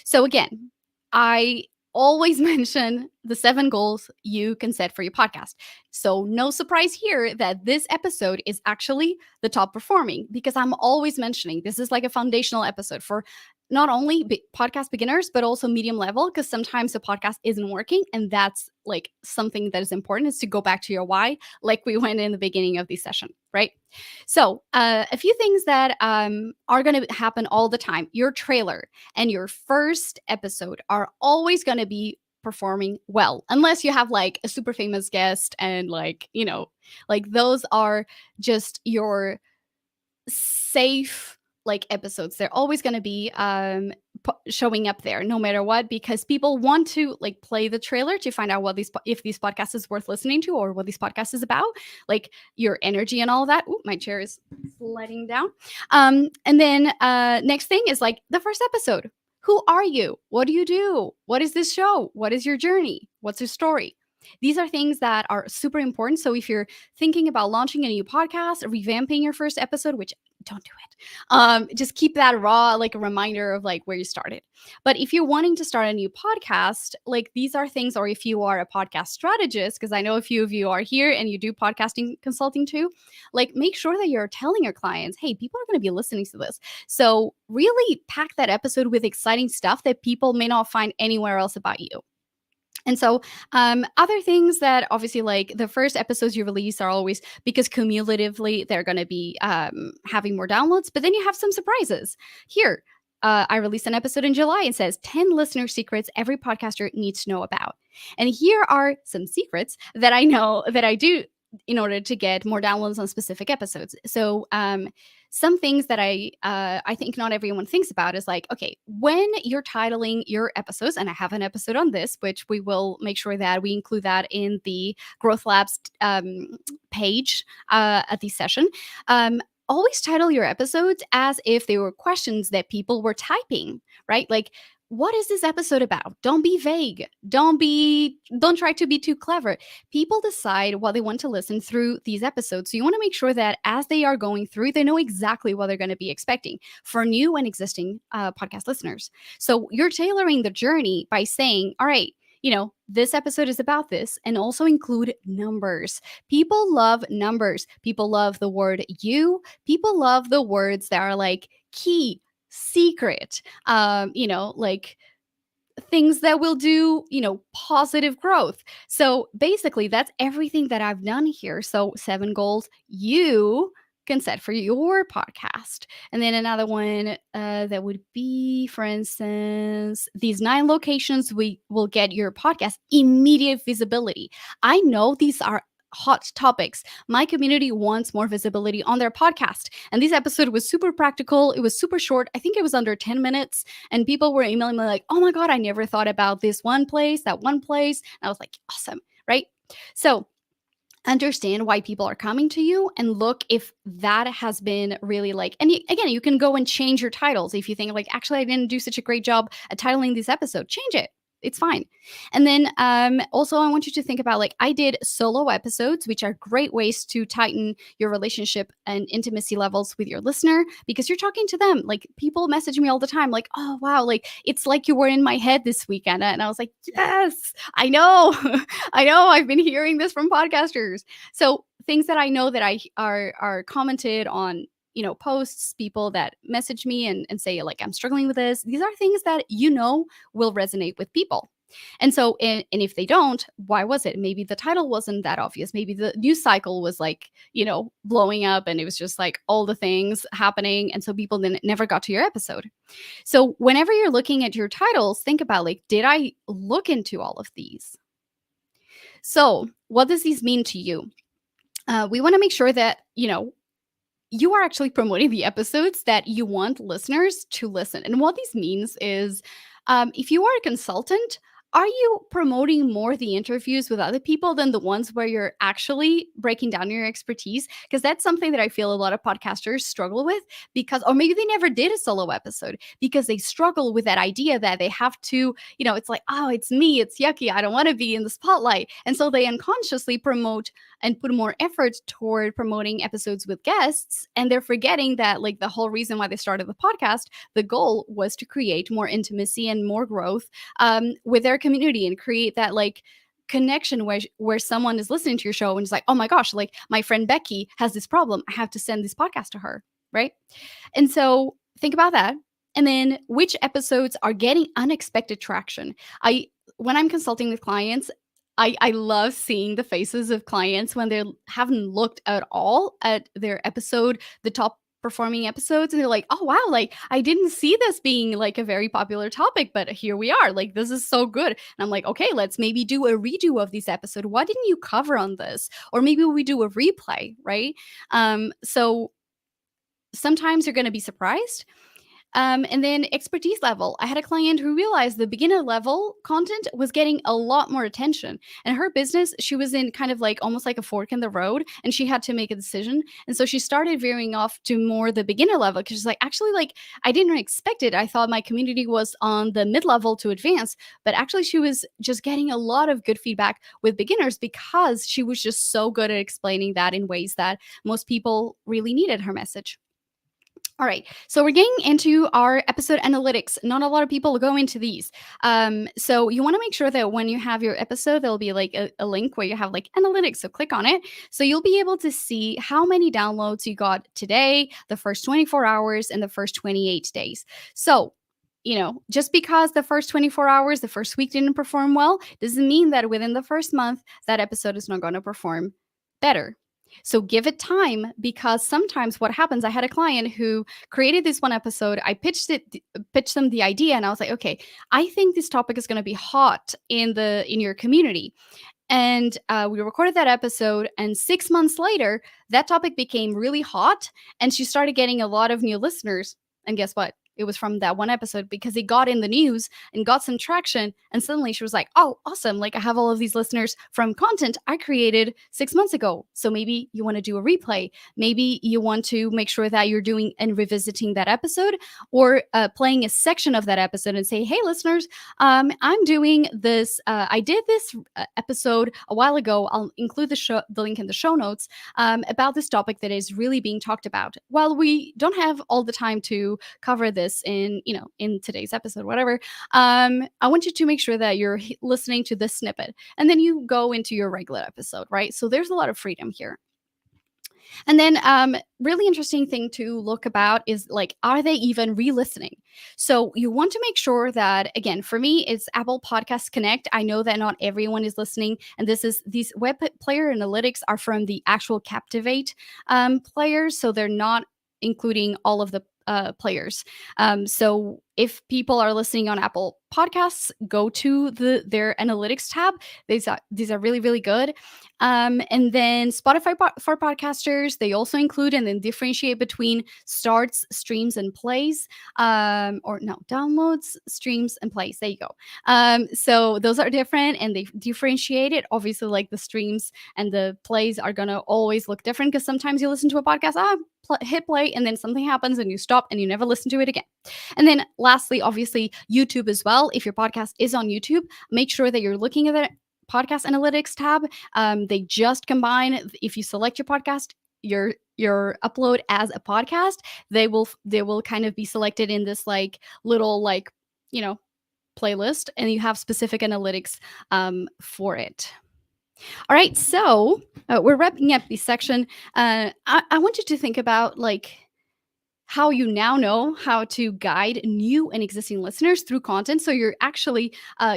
So again, I always mention the 7 goals you can set for your podcast. So no surprise here that this episode is actually the top performing, because I'm always mentioning this is like a foundational episode for not only podcast beginners, but also medium level, because sometimes the podcast isn't working. And that's like something that is important, is to go back to your why, like we went in the beginning of the session, right? So a few things that are going to happen all the time. Your trailer and your first episode are always going to be performing well, unless you have like a super famous guest, and like, like those are just your safe like episodes. They're always going to be showing up there no matter what, because people want to like play the trailer to find out what if these podcasts is worth listening to, or what these podcast is about, like your energy and all that. Ooh, my chair is sliding down. And then next thing is like the first episode. Who are you? What do you do? What is this show? What is your journey? What's your story? These are things that are super important. So if you're thinking about launching a new podcast, or revamping your first episode, which don't do it, just keep that raw, like a reminder of like where you started. But if you're wanting to start a new podcast, like these are things, or if you are a podcast strategist, because I know a few of you are here and you do podcasting consulting too, like make sure that you're telling your clients, hey, people are going to be listening to this. So really pack that episode with exciting stuff that people may not find anywhere else about you. And so other things that obviously, like the first episodes you release are always, because cumulatively they're going to be having more downloads, but then you have some surprises. Here, I released an episode in July. It says 10 listener secrets every podcaster needs to know about. And here are some secrets that I know that I do in order to get more downloads on specific episodes. So some things that I think not everyone thinks about is like, okay, when you're titling your episodes, and I have an episode on this, which we will make sure that we include that in the Growth Labs page at the session. Always title your episodes as if they were questions that people were typing, right? Like, what is this episode about? Don't be vague. Don't try to be too clever. People decide what they want to listen through these episodes. So you want to make sure that as they are going through, they know exactly what they're going to be expecting for new and existing podcast listeners. So you're tailoring the journey by saying, all right, this episode is about this, and also include numbers. People love numbers. People love the word you. People love the words that are like key, secret, like things that will do, positive growth. So basically, that's everything that I've done here. So 7 goals you can set for your podcast. And then another one that would be, for instance, these 9 locations we will get your podcast immediate visibility. I know these are hot topics. My community wants more visibility on their podcast. And this episode was super practical. It was super short. I think it was under 10 minutes. And people were emailing me like, oh my God, I never thought about this one place, that one place. And I was like, awesome, right? So understand why people are coming to you, and look if that has been really like, and again, you can go and change your titles. If you think like, actually, I didn't do such a great job at titling this episode, change it. it's fine. And then also I want you to think about, like, I did solo episodes, which are great ways to tighten your relationship and intimacy levels with your listener, because you're talking to them. Like, people message me all the time, like, oh wow, like it's like you were in my head this weekend. And I was like, yes, I know. I know, I've been hearing this from podcasters. So things that I know that I are commented on, posts, people that message me and say, like, I'm struggling with this. These are things that will resonate with people. And so, and if they don't, why was it? Maybe the title wasn't that obvious. Maybe the news cycle was like, blowing up, and it was just like all the things happening. And so people then never got to your episode. So whenever you're looking at your titles, think about, like, did I look into all of these? So what does this mean to you? We want to make sure that, you are actually promoting the episodes that you want listeners to listen. And what this means is, if you are a consultant, are you promoting more the interviews with other people than the ones where you're actually breaking down your expertise? Because that's something that I feel a lot of podcasters struggle with, because, or maybe they never did a solo episode because they struggle with that idea that they have to, it's like, oh, it's me, it's yucky, I don't want to be in the spotlight. And so they unconsciously promote and put more effort toward promoting episodes with guests. And they're forgetting that, like, the whole reason why they started the podcast, the goal was to create more intimacy and more growth with their community, and create that, like, connection where someone is listening to your show and is like, oh my gosh, like, my friend Becky has this problem, I have to send this podcast to her, right? And so think about that. And then, which episodes are getting unexpected traction? When I'm consulting with clients, I love seeing the faces of clients when they haven't looked at all at their episode, the top performing episodes, and they're like, oh wow, like, I didn't see this being like a very popular topic, but here we are, like, this is so good. And I'm like, okay, let's maybe do a redo of this episode. What didn't you cover on this? Or maybe we do a replay, right? So sometimes you're going to be surprised. And then expertise level. I had a client who realized the beginner level content was getting a lot more attention. And her business, she was in kind of like almost like a fork in the road, and she had to make a decision. And so she started veering off to more the beginner level, because she's like, actually, like, I didn't expect it. I thought my community was on the mid level to advanced, but actually she was just getting a lot of good feedback with beginners because she was just so good at explaining that in ways that most people really needed her message. All right, so we're getting into our episode analytics. Not a lot of people go into these. So you want to make sure that when you have your episode, there'll be like a link where you have like analytics. So click on it. So you'll be able to see how many downloads you got today, the first 24 hours, and the first 28 days. So, just because the first 24 hours, the first week didn't perform well, doesn't mean that within the first month, that episode is not going to perform better. So give it time, because sometimes what happens, I had a client who created this one episode. I pitched them the idea, and I was like, okay, I think this topic is going to be hot in your community. And we recorded that episode, and 6 months later, that topic became really hot, and she started getting a lot of new listeners. And guess what? It was from that one episode, because it got in the news and got some traction. And suddenly she was like, oh, awesome. Like, I have all of these listeners from content I created 6 months ago. So maybe you want to do a replay. Maybe you want to make sure that you're doing and revisiting that episode, or playing a section of that episode and say, hey, listeners, I'm doing this. I did this episode a while ago. I'll include the link in the show notes about this topic that is really being talked about. While we don't have all the time to cover this in today's episode, whatever, I want you to make sure that you're listening to this snippet, and then you go into your regular episode, right? So there's a lot of freedom here. And then really interesting thing to look about is, like, are they even re-listening? So you want to make sure that, again, for me, it's Apple Podcasts Connect. I know that not everyone is listening, and these web player analytics are from the actual Captivate players, so they're not including all of the players. So if people are listening on Apple Podcasts, go to their analytics tab. These are really, really good. And then Spotify for podcasters, they also include and then differentiate between starts, streams, and plays. Downloads, streams, and plays. There you go. So those are different, and they differentiate it. Obviously, like, the streams and the plays are gonna always look different, because sometimes you listen to a podcast, hit play, and then something happens and you stop and you never listen to it again. And then lastly, obviously, YouTube as well. If your podcast is on YouTube, make sure that you're looking at the podcast analytics tab. They just combine, if you select your podcast, your upload as a podcast, they will kind of be selected in this like little like, you know, playlist, and you have specific analytics for it. All right, so we're wrapping up this section. I want you to think about like how you now know how to guide new and existing listeners through content. So you're actually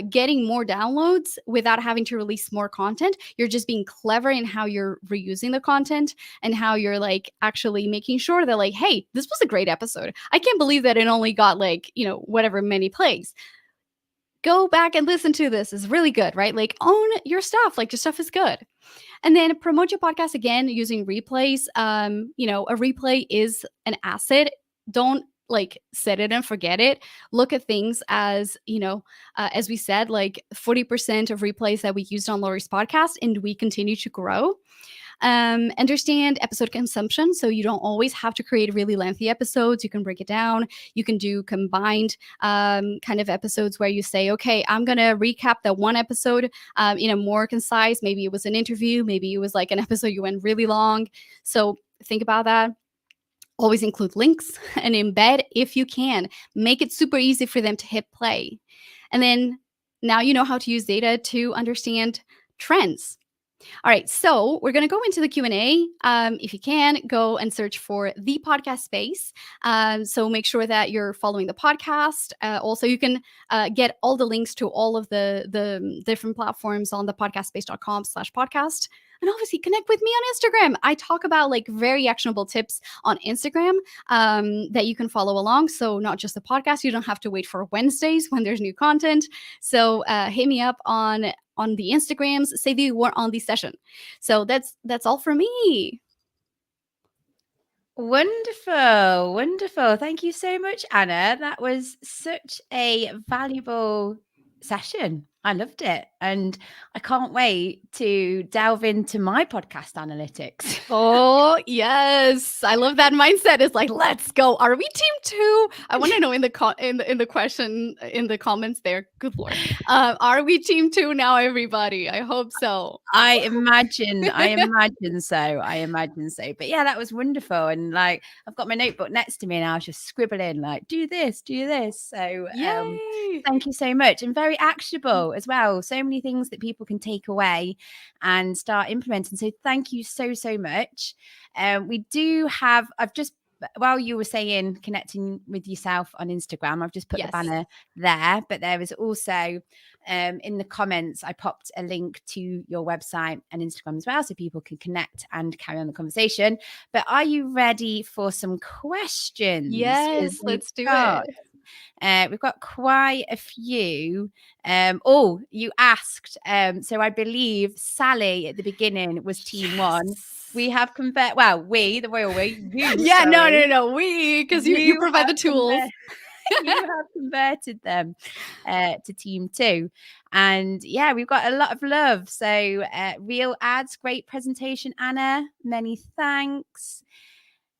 getting more downloads without having to release more content. You're just being clever in how you're reusing the content and how you're like actually making sure that like, hey, this was a great episode. I can't believe that it only got like, you know, whatever many plays. Go back and listen to this. It's really good, right? Like own your stuff. Like your stuff is good. And then promote your podcast again using replays. You know, a replay is an asset. Don't like set it and forget it. Look at things as, you know, as we said, like 40% of replays that we used on Lori's podcast, and we continue to grow. Understand episode consumption. So you don't always have to create really lengthy episodes. You can break it down. You can do combined kind of episodes where you say, okay, I'm going to recap that one episode in a more concise, maybe it was an interview, maybe it was like an episode you went really long. So think about that. Always include links and embed if you can. Make it super easy for them to hit play. And then now you know how to use data to understand trends. All right, so we're going to go into the Q&A. If you can, go and search for the podcast space. So make sure that you're following the podcast. Also, you can get all the links to all of the different platforms on the podcastspace.com/podcast. And obviously connect with me on Instagram. I talk about like very actionable tips on Instagram that you can follow along. So not just the podcast, you don't have to wait for Wednesdays when there's new content. So hit me up on the Instagrams, say that you were on the session. So that's all for me. Wonderful, wonderful. Thank you so much, Anna. That was such a valuable session. I loved it. And I can't wait to delve into my podcast analytics. Oh, yes. I love that mindset. It's like, let's go. Are we team 2? I want to know in the question in the comments there. Good Lord. Are we team 2 now, everybody? I hope so. I imagine so. But yeah, that was wonderful. And like, I've got my notebook next to me and I was just scribbling like, do this. So thank you so much. And very actionable as well. So many things that people can take away and start implementing. So thank you so much. We do have, while you were saying connecting with yourself on Instagram, I've just put the banner there, but there is also in the comments, I popped a link to your website and Instagram as well, so people can connect and carry on the conversation. But are you ready for some questions? Yes, let's do it. We've got quite a few. You asked. So I believe Sally at the beginning was team 1. We have we, the royal we. You, yeah, sorry. No, we, because you provide the tools. You have converted them to team 2. And yeah, we've got a lot of love. So real ads, great presentation, Anna. Many thanks.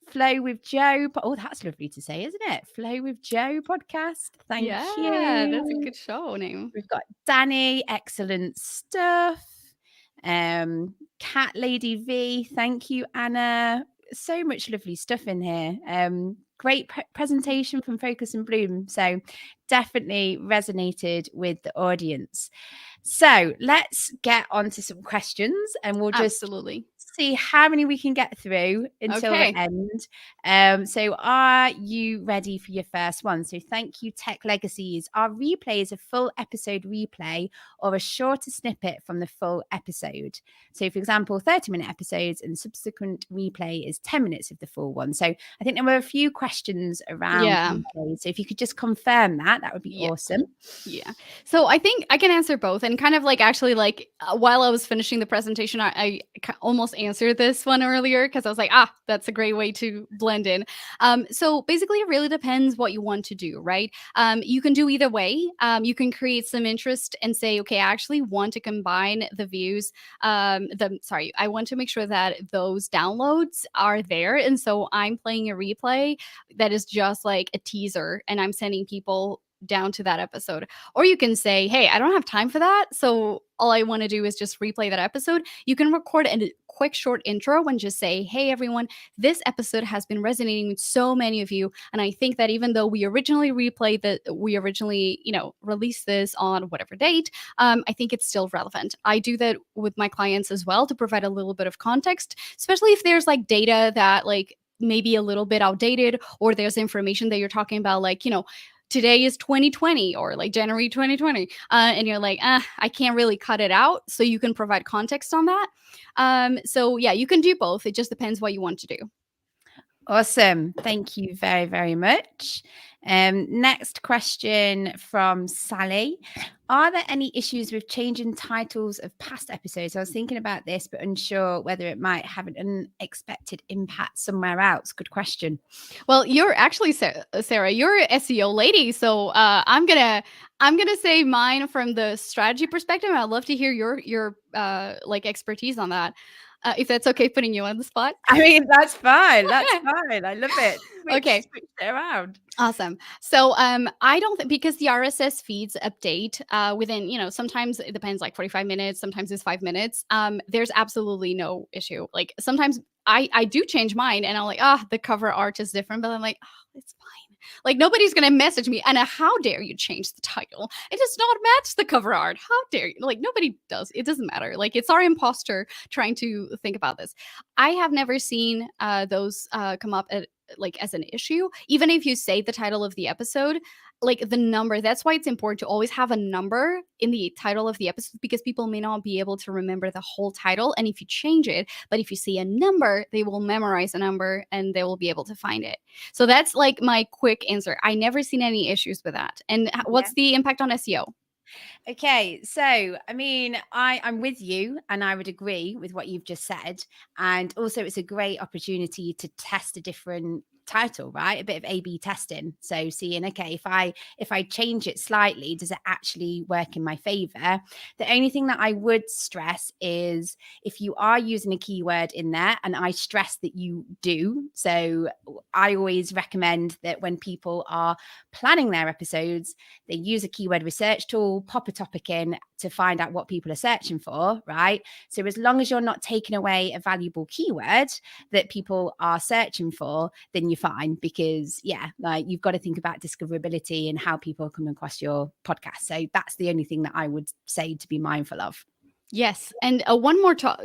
Flow with Joe. Oh, that's lovely to say, isn't it? Flow with Joe podcast. Thank you. Yeah, that's a good show name. We've got Danny. Excellent stuff. Cat Lady V. Thank you, Anna. So much lovely stuff in here. Great presentation from Focus and Bloom. So definitely resonated with the audience. So let's get on to some questions and we'll just see how many we can get through until the end. So are you ready for your first one? So thank you, Tech Legacies. Our replay is a full episode replay or a shorter snippet from the full episode. So for example, 30-minute episodes and subsequent replay is 10 minutes of the full one. So I think there were a few questions around replays. So if you could just confirm that would be awesome. Yeah. So I think I can answer both. and kind of like actually like while I was finishing the presentation, I almost answered this one earlier because I was like, that's a great way to blend in. So basically, it really depends what you want to do, right? You can do either way. You can create some interest and say, okay, I actually want to combine the views. I want to make sure that those downloads are there, and so I'm playing a replay that is just like a teaser, and I'm sending people down to that episode. Or you can say, hey, I don't have time for that, so all I want to do is just replay that episode. You can record a quick short intro and just say, hey everyone, this episode has been resonating with so many of you, and I think that even though we originally released this on whatever date, I think it's still relevant. I do that with my clients as well to provide a little bit of context, especially if there's like data that like maybe a little bit outdated, or there's information that you're talking about, like, today is 2020 or like January 2020, and you're like, I can't really cut it out. So you can provide context on that. So yeah, you can do both. It just depends what you want to do. Awesome. Thank you very, very much. Next question from Sally. Are there any issues with changing titles of past episodes? I was thinking about this, but unsure whether it might have an unexpected impact somewhere else. Good question. Well, you're actually, Sarah, you're an SEO lady. So I'm gonna say mine from the strategy perspective. I'd love to hear your like expertise on that. If that's okay, putting you on the spot. I mean, that's fine. That's fine. I love it. Okay. Switch it around. Awesome. So I don't think, because the RSS feeds update within, sometimes it depends, like 45 minutes, sometimes it's 5 minutes. There's absolutely no issue. Like sometimes I do change mine and I'm like, the cover art is different, but I'm like, it's fine. Like nobody's gonna message me and how dare you change the title? It does not match the cover art. How dare you? Like nobody does. It doesn't matter. Like it's our imposter trying to think about this. I have never seen those come up as an issue. Even if you say the title of the episode, like the number, that's why it's important to always have a number in the title of the episode, because people may not be able to remember the whole title. And if you change it, but if you see a number, they will memorize a number and they will be able to find it. So that's like my quick answer. I never seen any issues with that. And what's the impact on SEO? Okay, so I mean, I'm with you, and I would agree with what you've just said. And also, it's a great opportunity to test a different title, right? A bit of A/B testing. So seeing, okay, if I change it slightly, does it actually work in my favor? The only thing that I would stress is if you are using a keyword in there, and I stress that you do. So I always recommend that when people are planning their episodes, they use a keyword research tool, pop a topic in to find out what people are searching for, right? So as long as you're not taking away a valuable keyword that people are searching for, then you're fine, because like you've got to think about discoverability and how people come across your podcast. So that's the only thing that I would say to be mindful of. Yes. And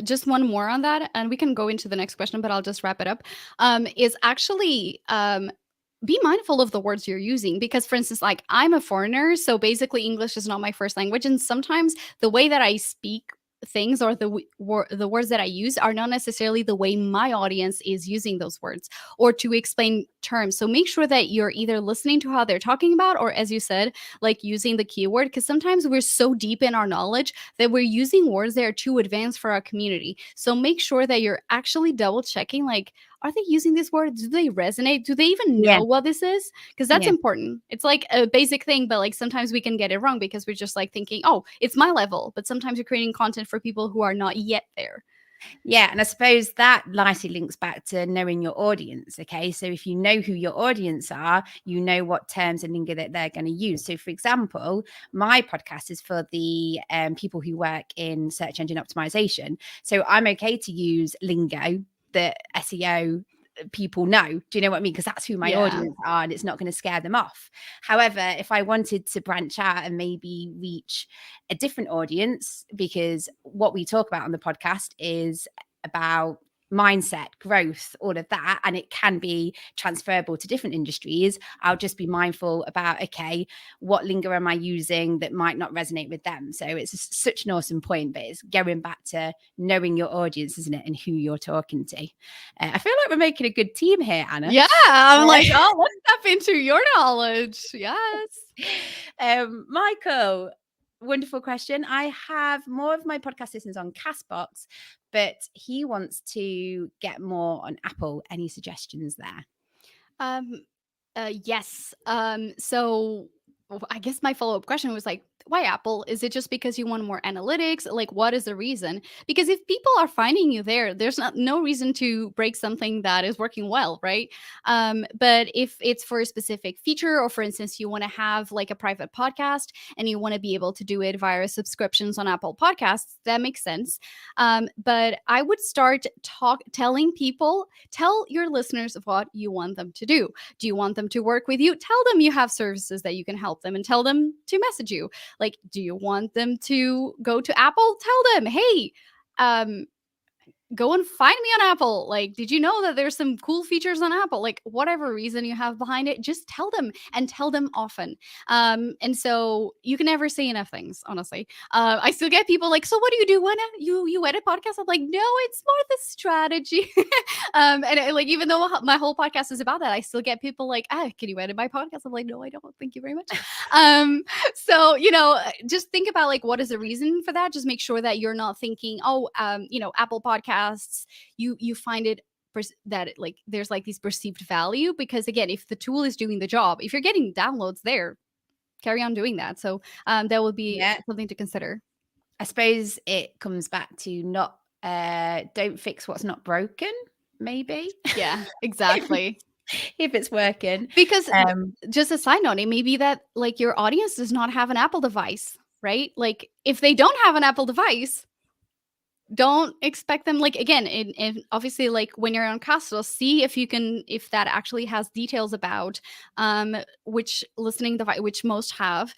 just one more on that, and we can go into the next question, but I'll just wrap it up. Is actually be mindful of the words you're using, because for instance, like I'm a foreigner, so basically English is not my first language, and sometimes the way that I speak things or the words that I use are not necessarily the way my audience is using those words, or to explain terms. So make sure that you're either listening to how they're talking about, or as you said, like using the keyword, because sometimes we're so deep in our knowledge that we're using words that are too advanced for our community. So make sure that you're actually double checking, like, are they using these words? Do they resonate? Do they even know what this is? Because that's important. It's like a basic thing, but like sometimes we can get it wrong because we're just like thinking, oh, it's my level. But sometimes you're creating content for people who are not yet there. Yeah, and I suppose that nicely links back to knowing your audience. Okay, so if you know who your audience are, you know what terms and lingo that they're going to use. So, for example, my podcast is for the people who work in search engine optimization. So I'm okay to use lingo that SEO people know. Do you know what I mean? Because that's who my audience are, and it's not going to scare them off. However, if I wanted to branch out and maybe reach a different audience, because what we talk about on the podcast is about mindset, growth, all of that, and it can be transferable to different industries, I'll just be mindful about, okay, what lingo am I using that might not resonate with them? So it's such an awesome point, but it's going back to knowing your audience, isn't it, and who you're talking to. I feel like we're making a good team here, Anna. Yeah, I'm like, oh, let's step into your knowledge. Yes. Michael, wonderful question. I have more of my podcast listeners on Castbox, but he wants to get more on Apple. Any suggestions there? Um, yes. So I guess my follow-up question was like, why Apple? Is it just because you want more analytics? Like, what is the reason? Because if people are finding you there, there's no reason to break something that is working well, right? But if it's for a specific feature, or for instance, you want to have like a private podcast and you want to be able to do it via subscriptions on Apple Podcasts, that makes sense. But I would start telling people, tell your listeners what you want them to do. Do you want them to work with you? Tell them you have services that you can help them, and tell them to message you. Like, do you want them to go to Apple? Tell them, hey, go and find me on Apple. Like, did you know that there's some cool features on Apple? Like, whatever reason you have behind it, just tell them, and tell them often. And so you can never say enough things, honestly. I still get people like, so what do you do when you edit podcasts? I'm like, no, it's more the strategy. Like, even though my whole podcast is about that, I still get people like, can you edit my podcast? I'm like, no, I don't. Thank you very much. So, just think about like, what is the reason for that? Just make sure that you're not thinking, Apple Podcasts, you find it that like there's like these perceived value, because again, if the tool is doing the job, if you're getting downloads there, carry on doing that. So that would be something to consider. I suppose it comes back to not don't fix what's not broken, maybe. Yeah, exactly. If it's working. Because just a side note, it may be that like your audience does not have an Apple device, right? Like, if they don't have an Apple device, don't expect them, like, again, in obviously, like, when you're on Castle, see if that actually has details about which listening device, which most have,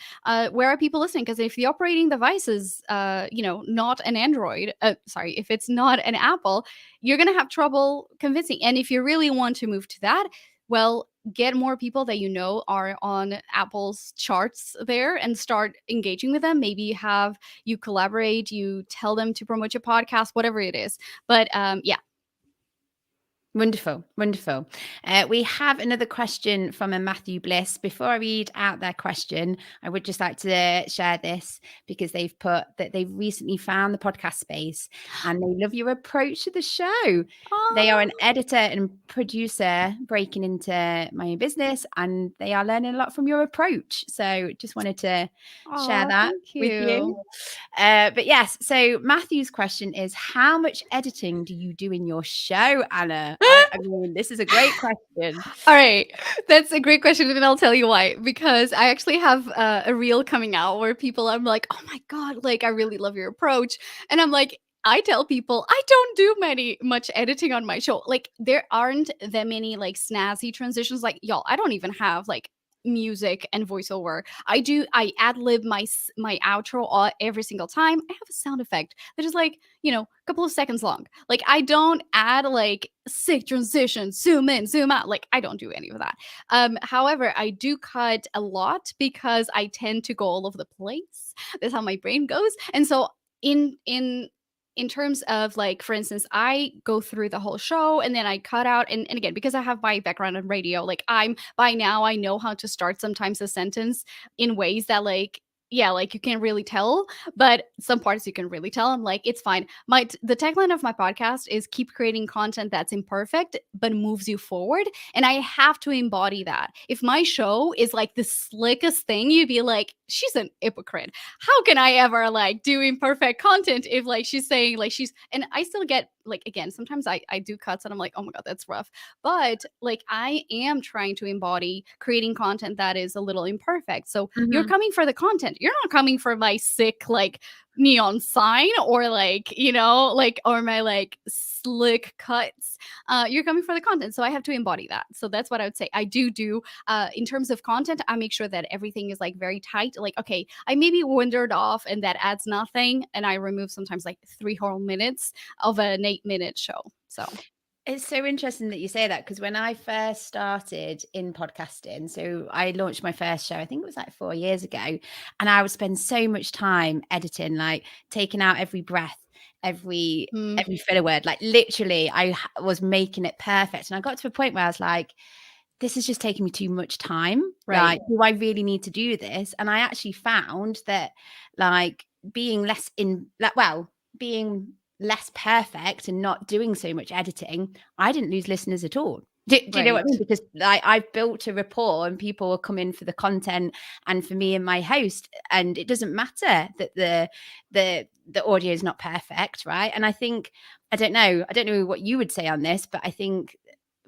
where are people listening? Because if the operating device is not an Android, if it's not an Apple, you're gonna have trouble convincing. And if you really want to move to that, well, get more people that are on Apple's charts there, and start engaging with them. Maybe you collaborate, you tell them to promote your podcast, whatever it is. But yeah. Wonderful. We have another question from a Matthew Bliss. Before I read out their question, I would just like to share this, because they've put that they've recently found the podcast space and they love your approach to the show. Aww. They are an editor and producer breaking into my own business, and they are learning a lot from your approach. So just wanted to share that with you. But yes, so Matthew's question is, how much editing do you do in your show, Anna? I mean, this is a great question. All right. That's a great question, and I'll tell you why. Because I actually have a reel coming out where I'm like, oh my God, like, I really love your approach. And I'm like, I tell people I don't do much editing on my show. Like, there aren't that many like snazzy transitions. Like, y'all, I don't even have like music and voiceover. I ad lib my outro every single time. I have a sound effect that is like, a couple of seconds long. Like, I don't add like sick transition, zoom in, zoom out. Like, I don't do any of that. However, I do cut a lot because I tend to go all over the place. That's how my brain goes. And so in terms of, like, for instance, I go through the whole show and then I cut out, and again, because I have my background in radio, like, by now I know how to start sometimes a sentence in ways that, like, yeah, like, you can't really tell, but some parts you can really tell. I'm like, it's fine. The tagline of my podcast is keep creating content that's imperfect but moves you forward, and I have to embody that. If my show is like the slickest thing, you'd be like, she's an hypocrite. How can I ever like do imperfect content if like she's saying like and I still get, like, again, sometimes I do cuts and I'm like, oh my God, that's rough. But like, I am trying to embody creating content that is a little imperfect. So you're coming for the content. You're not coming for my sick, like, neon sign or like, or my like slick cuts. You're coming for the content. So I have to embody that. So that's what I would say. I do in terms of content, I make sure that everything is like very tight. Like, okay, I maybe wandered off and that adds nothing, and I remove sometimes like 3 whole minutes of an 8-minute show. So it's so interesting that you say that, because when I first started in podcasting, so I launched my first show, I think it was like 4 years ago, and I would spend so much time editing, like taking out every breath, every filler word, like literally I was making it perfect. And I got to a point where I was like, this is just taking me too much time. Right. Like, do I really need to do this? And I actually found that, like, being being less perfect and not doing so much editing, I didn't lose listeners at all. Do you know what I mean? Right. Because like I've built a rapport and people will come in for the content and for me and my host, and it doesn't matter that the audio is not perfect, right? And I think I don't know what you would say on this, but I think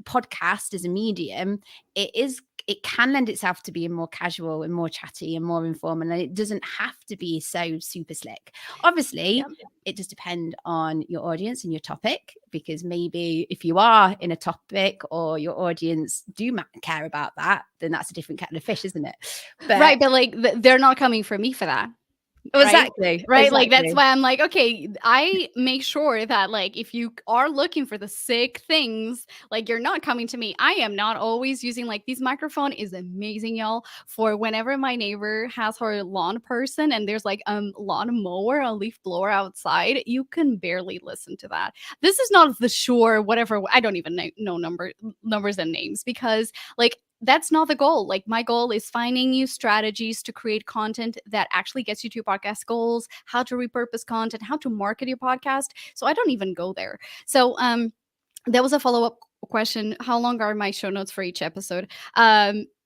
podcast as a medium, it can lend itself to being more casual and more chatty and more informal, and it doesn't have to be so super slick. Obviously, it does depend on your audience and your topic, because maybe if you are in a topic or your audience do care about that, then that's a different kettle of fish, isn't it? Right, but like they're not coming from me for that. Right? Right? Like, that's Exactly. why I'm like, okay, I make sure that, like, if you are looking for the sick things, like, you're not coming to me. I am not always using, like, this microphone is amazing, y'all, for whenever my neighbor has her lawn person and there's, like, lawn mower, a leaf blower outside, you can barely listen to that. This is not the Shure, whatever, I don't even know numbers and names, because, like, that's not the goal. Like, my goal is finding you strategies to create content that actually gets you to your podcast goals, how to repurpose content, how to market your podcast. So I don't even go there. So there was a follow-up question. How long are my show notes for each episode?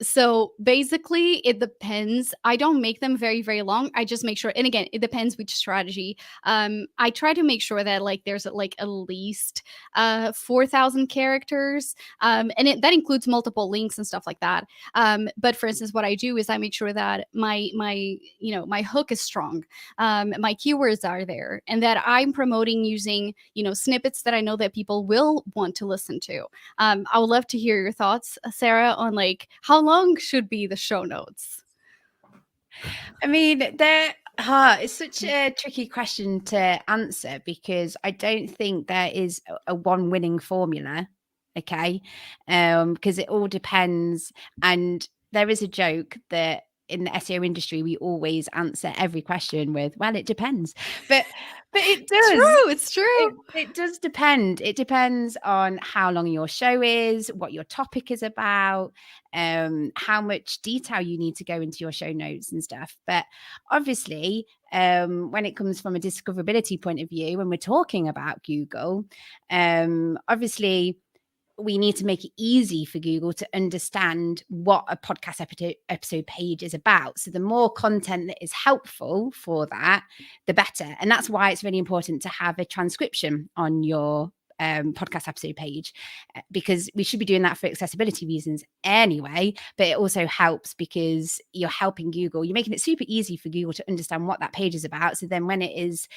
So basically it depends. I don't make them very, very long. I just make sure, and again, it depends which strategy. I try to make sure that, like, there's like at least 4,000 characters. And that includes multiple links and stuff like that. But for instance, what I do is I make sure that my hook is strong. My keywords are there, and that I'm promoting using, snippets that I know that people will want to listen to. I would love to hear your thoughts, Sarah, on, like, how long should be the show notes? I mean, it's such a tricky question to answer, because I don't think there is a one winning formula. Okay. Because it all depends. And there is a joke that in the SEO industry, we always answer every question with, well, it depends. But it does. It's true. It does depend. It depends on how long your show is, what your topic is about, how much detail you need to go into your show notes and stuff. But obviously, when it comes from a discoverability point of view, when we're talking about Google, obviously we need to make it easy for Google to understand what a podcast episode page is about. So the more content that is helpful for that, the better. And that's why it's really important to have a transcription on your podcast episode page, because we should be doing that for accessibility reasons anyway. But it also helps because you're helping Google. You're making it super easy for Google to understand what that page is about. So then when it is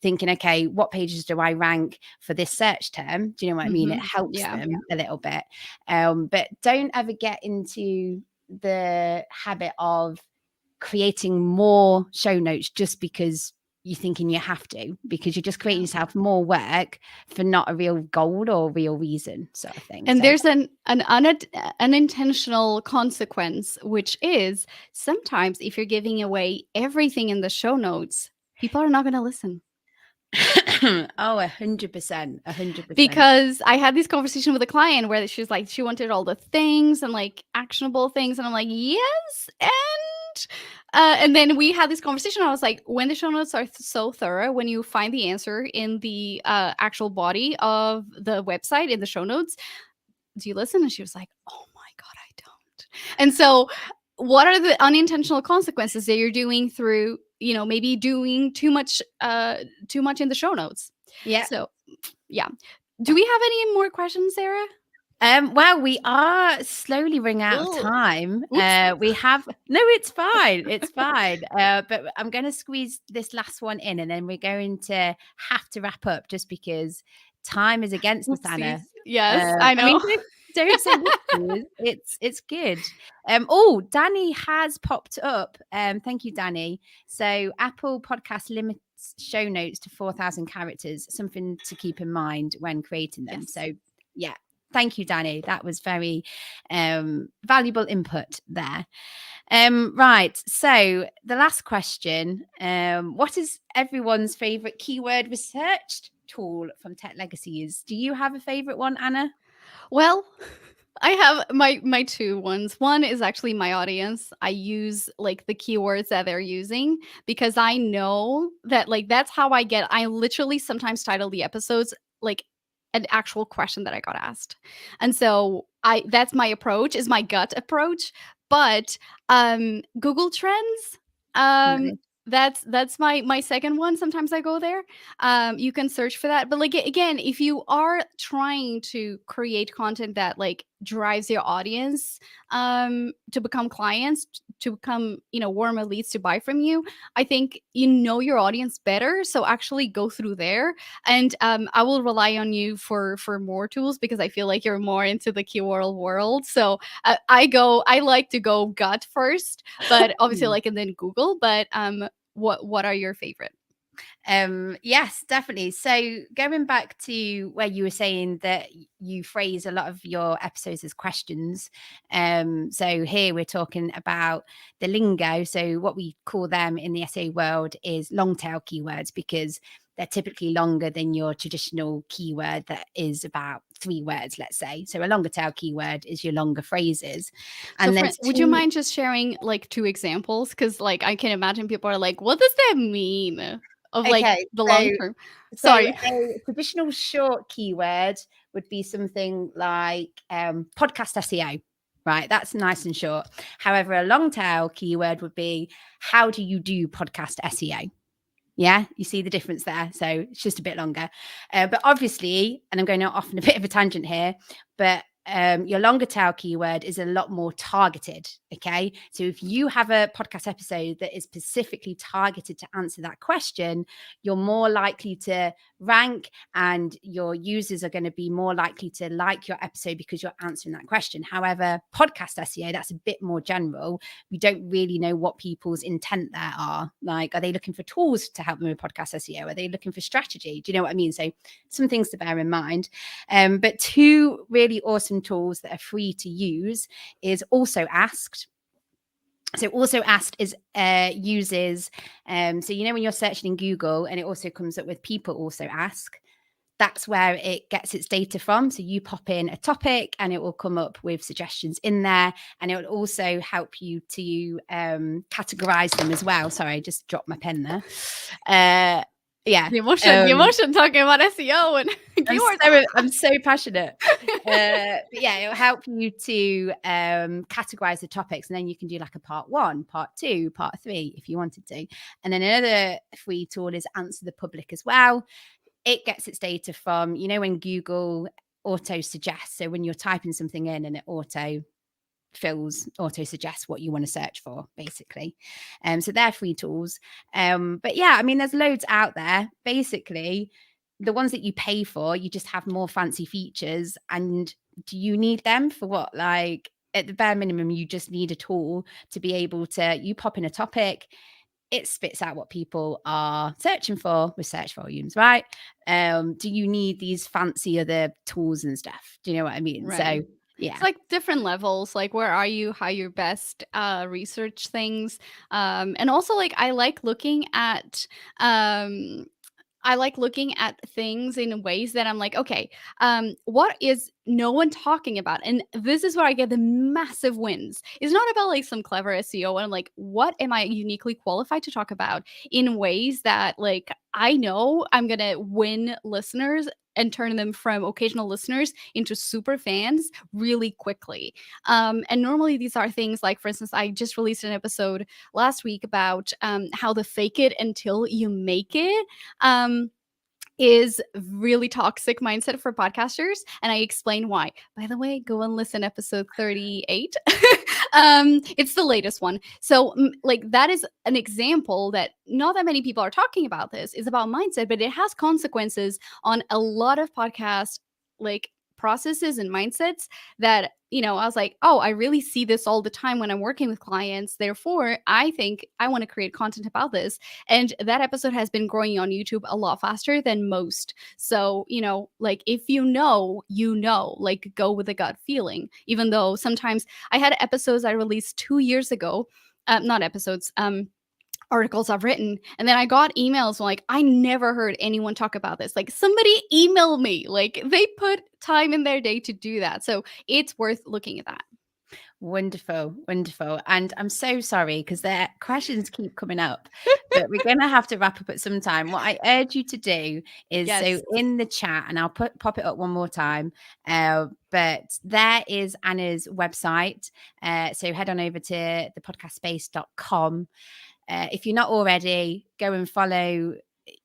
thinking, okay, what pages do I rank for this search term? Do you know what I mean? It helps them a little bit. But don't ever get into the habit of creating more show notes just because you're thinking you have to, because you're just creating yourself more work for not a real goal or real reason, sort of thing. And there's an unintentional consequence, which is sometimes if you're giving away everything in the show notes, people are not going to listen. Oh, 100%. Because I had this conversation with a client where she's like, she wanted all the things and, like, actionable things, and I'm like, yes, and then we had this conversation. I was like, when the show notes are so thorough, when you find the answer in the actual body of the website in the show notes, do you listen? And she was like, oh my God, I don't. And so what are the unintentional consequences that you're doing through, maybe doing too much in the show notes? Yeah. So yeah. Do we have any more questions, Sarah? Well, we are slowly running out of time. We have it's fine. It's fine. But I'm going to squeeze this last one in, and then we're going to have to wrap up just because time is against us, Anna. Yes, I know. I mean, don't say it's good. Oh, Danny has popped up. Thank you, Danny. So Apple Podcast limits show notes to 4,000 characters, something to keep in mind when creating them. Yes. So yeah. Thank you, Danny. That was very valuable input there. Right. So the last question, what is everyone's favorite keyword research tool from Tech Legacies? Do you have a favorite one, Anna? Well, I have my two ones. One is actually my audience. I use like the keywords that they're using because I know that like that's how I literally sometimes title the episodes like an actual question that I got asked. And so I that's my approach, is my gut approach. But Google Trends, um Nice. that's my second one. Sometimes I go there. You can search for that, but like again, if you are trying to create content that like drives your audience to become clients, to become, you know, warmer leads to buy from you, I think you know your audience better, so actually go through there. And I will rely on you for more tools because I feel like you're more into the keyword world. So I like to go gut first, but obviously like, and then Google. But what are your favorite? Yes, definitely. So going back to where you were saying that you phrase a lot of your episodes as questions. So here we're talking about the lingo. So what we call them in the SEO world is long tail keywords, because they're typically longer than your traditional keyword that is about 3 words, let's say. So a longer tail keyword is your longer phrases. So, And there's would you two. mind just sharing like two examples? Because like I can imagine people are like, "What does that mean?" Of like Okay, the so long term. Sorry. a traditional short keyword would be something like podcast SEO, right? That's nice and short. However, a long tail keyword would be, how do you do podcast SEO? Yeah, you see the difference there. So it's just a bit longer. But obviously, and I'm going off on a bit of a tangent here, but your longer tail keyword is a lot more targeted. Okay. So if you have a podcast episode that is specifically targeted to answer that question, you're more likely to rank, and your users are going to be more likely to like your episode because you're answering that question. However, podcast SEO, that's a bit more general. We don't really know what people's intent there are. Like, are they looking for tools to help them with podcast SEO? Are they looking for strategy? Do you know what I mean? So some things to bear in mind. But two really awesome tools that are free to use is Also Asked. So Also Asked is uses, so you know when you're searching in Google and it also comes up with people also ask, that's where it gets its data from. So you pop in a topic and it will come up with suggestions in there, and it will also help you to categorize them as well. Sorry, I just dropped my pen there. Yeah. The emotion talking about SEO and keywords. I'm so passionate. But yeah, it'll help you to categorize the topics, and then you can do like a part 1, part 2, part 3 if you wanted to. And then another free tool is Answer the Public as well. It gets its data from, you know, when Google auto suggests. So when you're typing something in and it auto suggests what you want to search for, basically. So they're free tools. But yeah, I mean, there's loads out there. Basically, the ones that you pay for, you just have more fancy features. And do you need them for what? Like, at the bare minimum, you just need a tool to be able to, you pop in a topic, it spits out what people are searching for with search volumes, right? Do you need these fancy other tools and stuff? Do you know what I mean? Right. So yeah. It's like different levels, like where are you, how you best research things. And also like um I like looking at things in ways that I'm like, okay, what is no one talking about? And this is where I get the massive wins. It's not about like some clever SEO. And like, what am I uniquely qualified to talk about in ways that like I know I'm gonna win listeners and turn them from occasional listeners into super fans really quickly. And normally these are things like, for instance, I just released an episode last week about how the fake it until you make it is really toxic mindset for podcasters, and I explain why. By the way, go and listen episode 38. It's the latest one. So like that is an example that not that many people are talking about. This is about mindset, but it has consequences on a lot of podcast like processes and mindsets that, you know, I was like, oh, I really see this all the time when I'm working with clients. Therefore, I think I want to create content about this. And that episode has been growing on YouTube a lot faster than most. So, you know, like if you know, like go with a gut feeling, even though sometimes I had episodes I released 2 years ago, not episodes, articles I've written. And then I got emails like, I never heard anyone talk about this. Like, somebody email me. Like, they put time in their day to do that. So it's worth looking at that. Wonderful, wonderful. And I'm so sorry because their questions keep coming up, but we're going to have to wrap up at some time. What I urge you to do is so Yes. in the chat, and I'll pop it up one more time. But there is Anna's website. So head on over to thepodcastspace.com. If you're not already, go and follow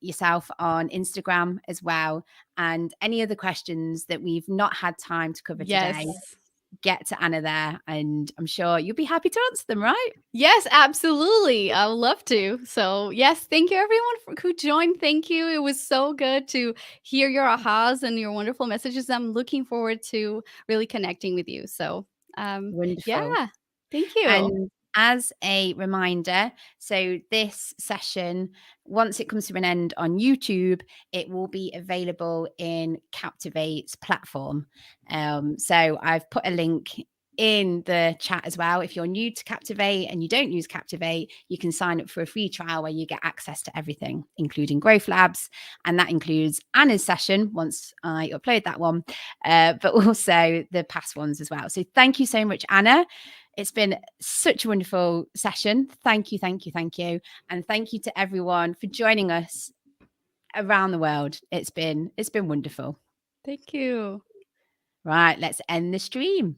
yourself on Instagram as well. And any other questions that we've not had time to cover today, Yes. get to Anna there, and I'm sure you'll be happy to answer them, right? Yes, absolutely. I would love to. So, yes, thank you everyone who joined. Thank you. It was so good to hear your ahas and your wonderful messages. I'm looking forward to really connecting with you. So, yeah, Wonderful. thank you. And as a reminder, so this session, once it comes to an end on YouTube, it will be available in Captivate's platform. So I've put a link in the chat as well. If you're new to Captivate and you don't use Captivate, you can sign up for a free trial where you get access to everything, including Growth Labs. And that includes Anna's session once I upload that one, but also the past ones as well. So thank you so much, Anna. It's been such a wonderful session. Thank you, thank you, thank you. And thank you to everyone for joining us around the world. It's been wonderful. Thank you. Right, let's end the stream.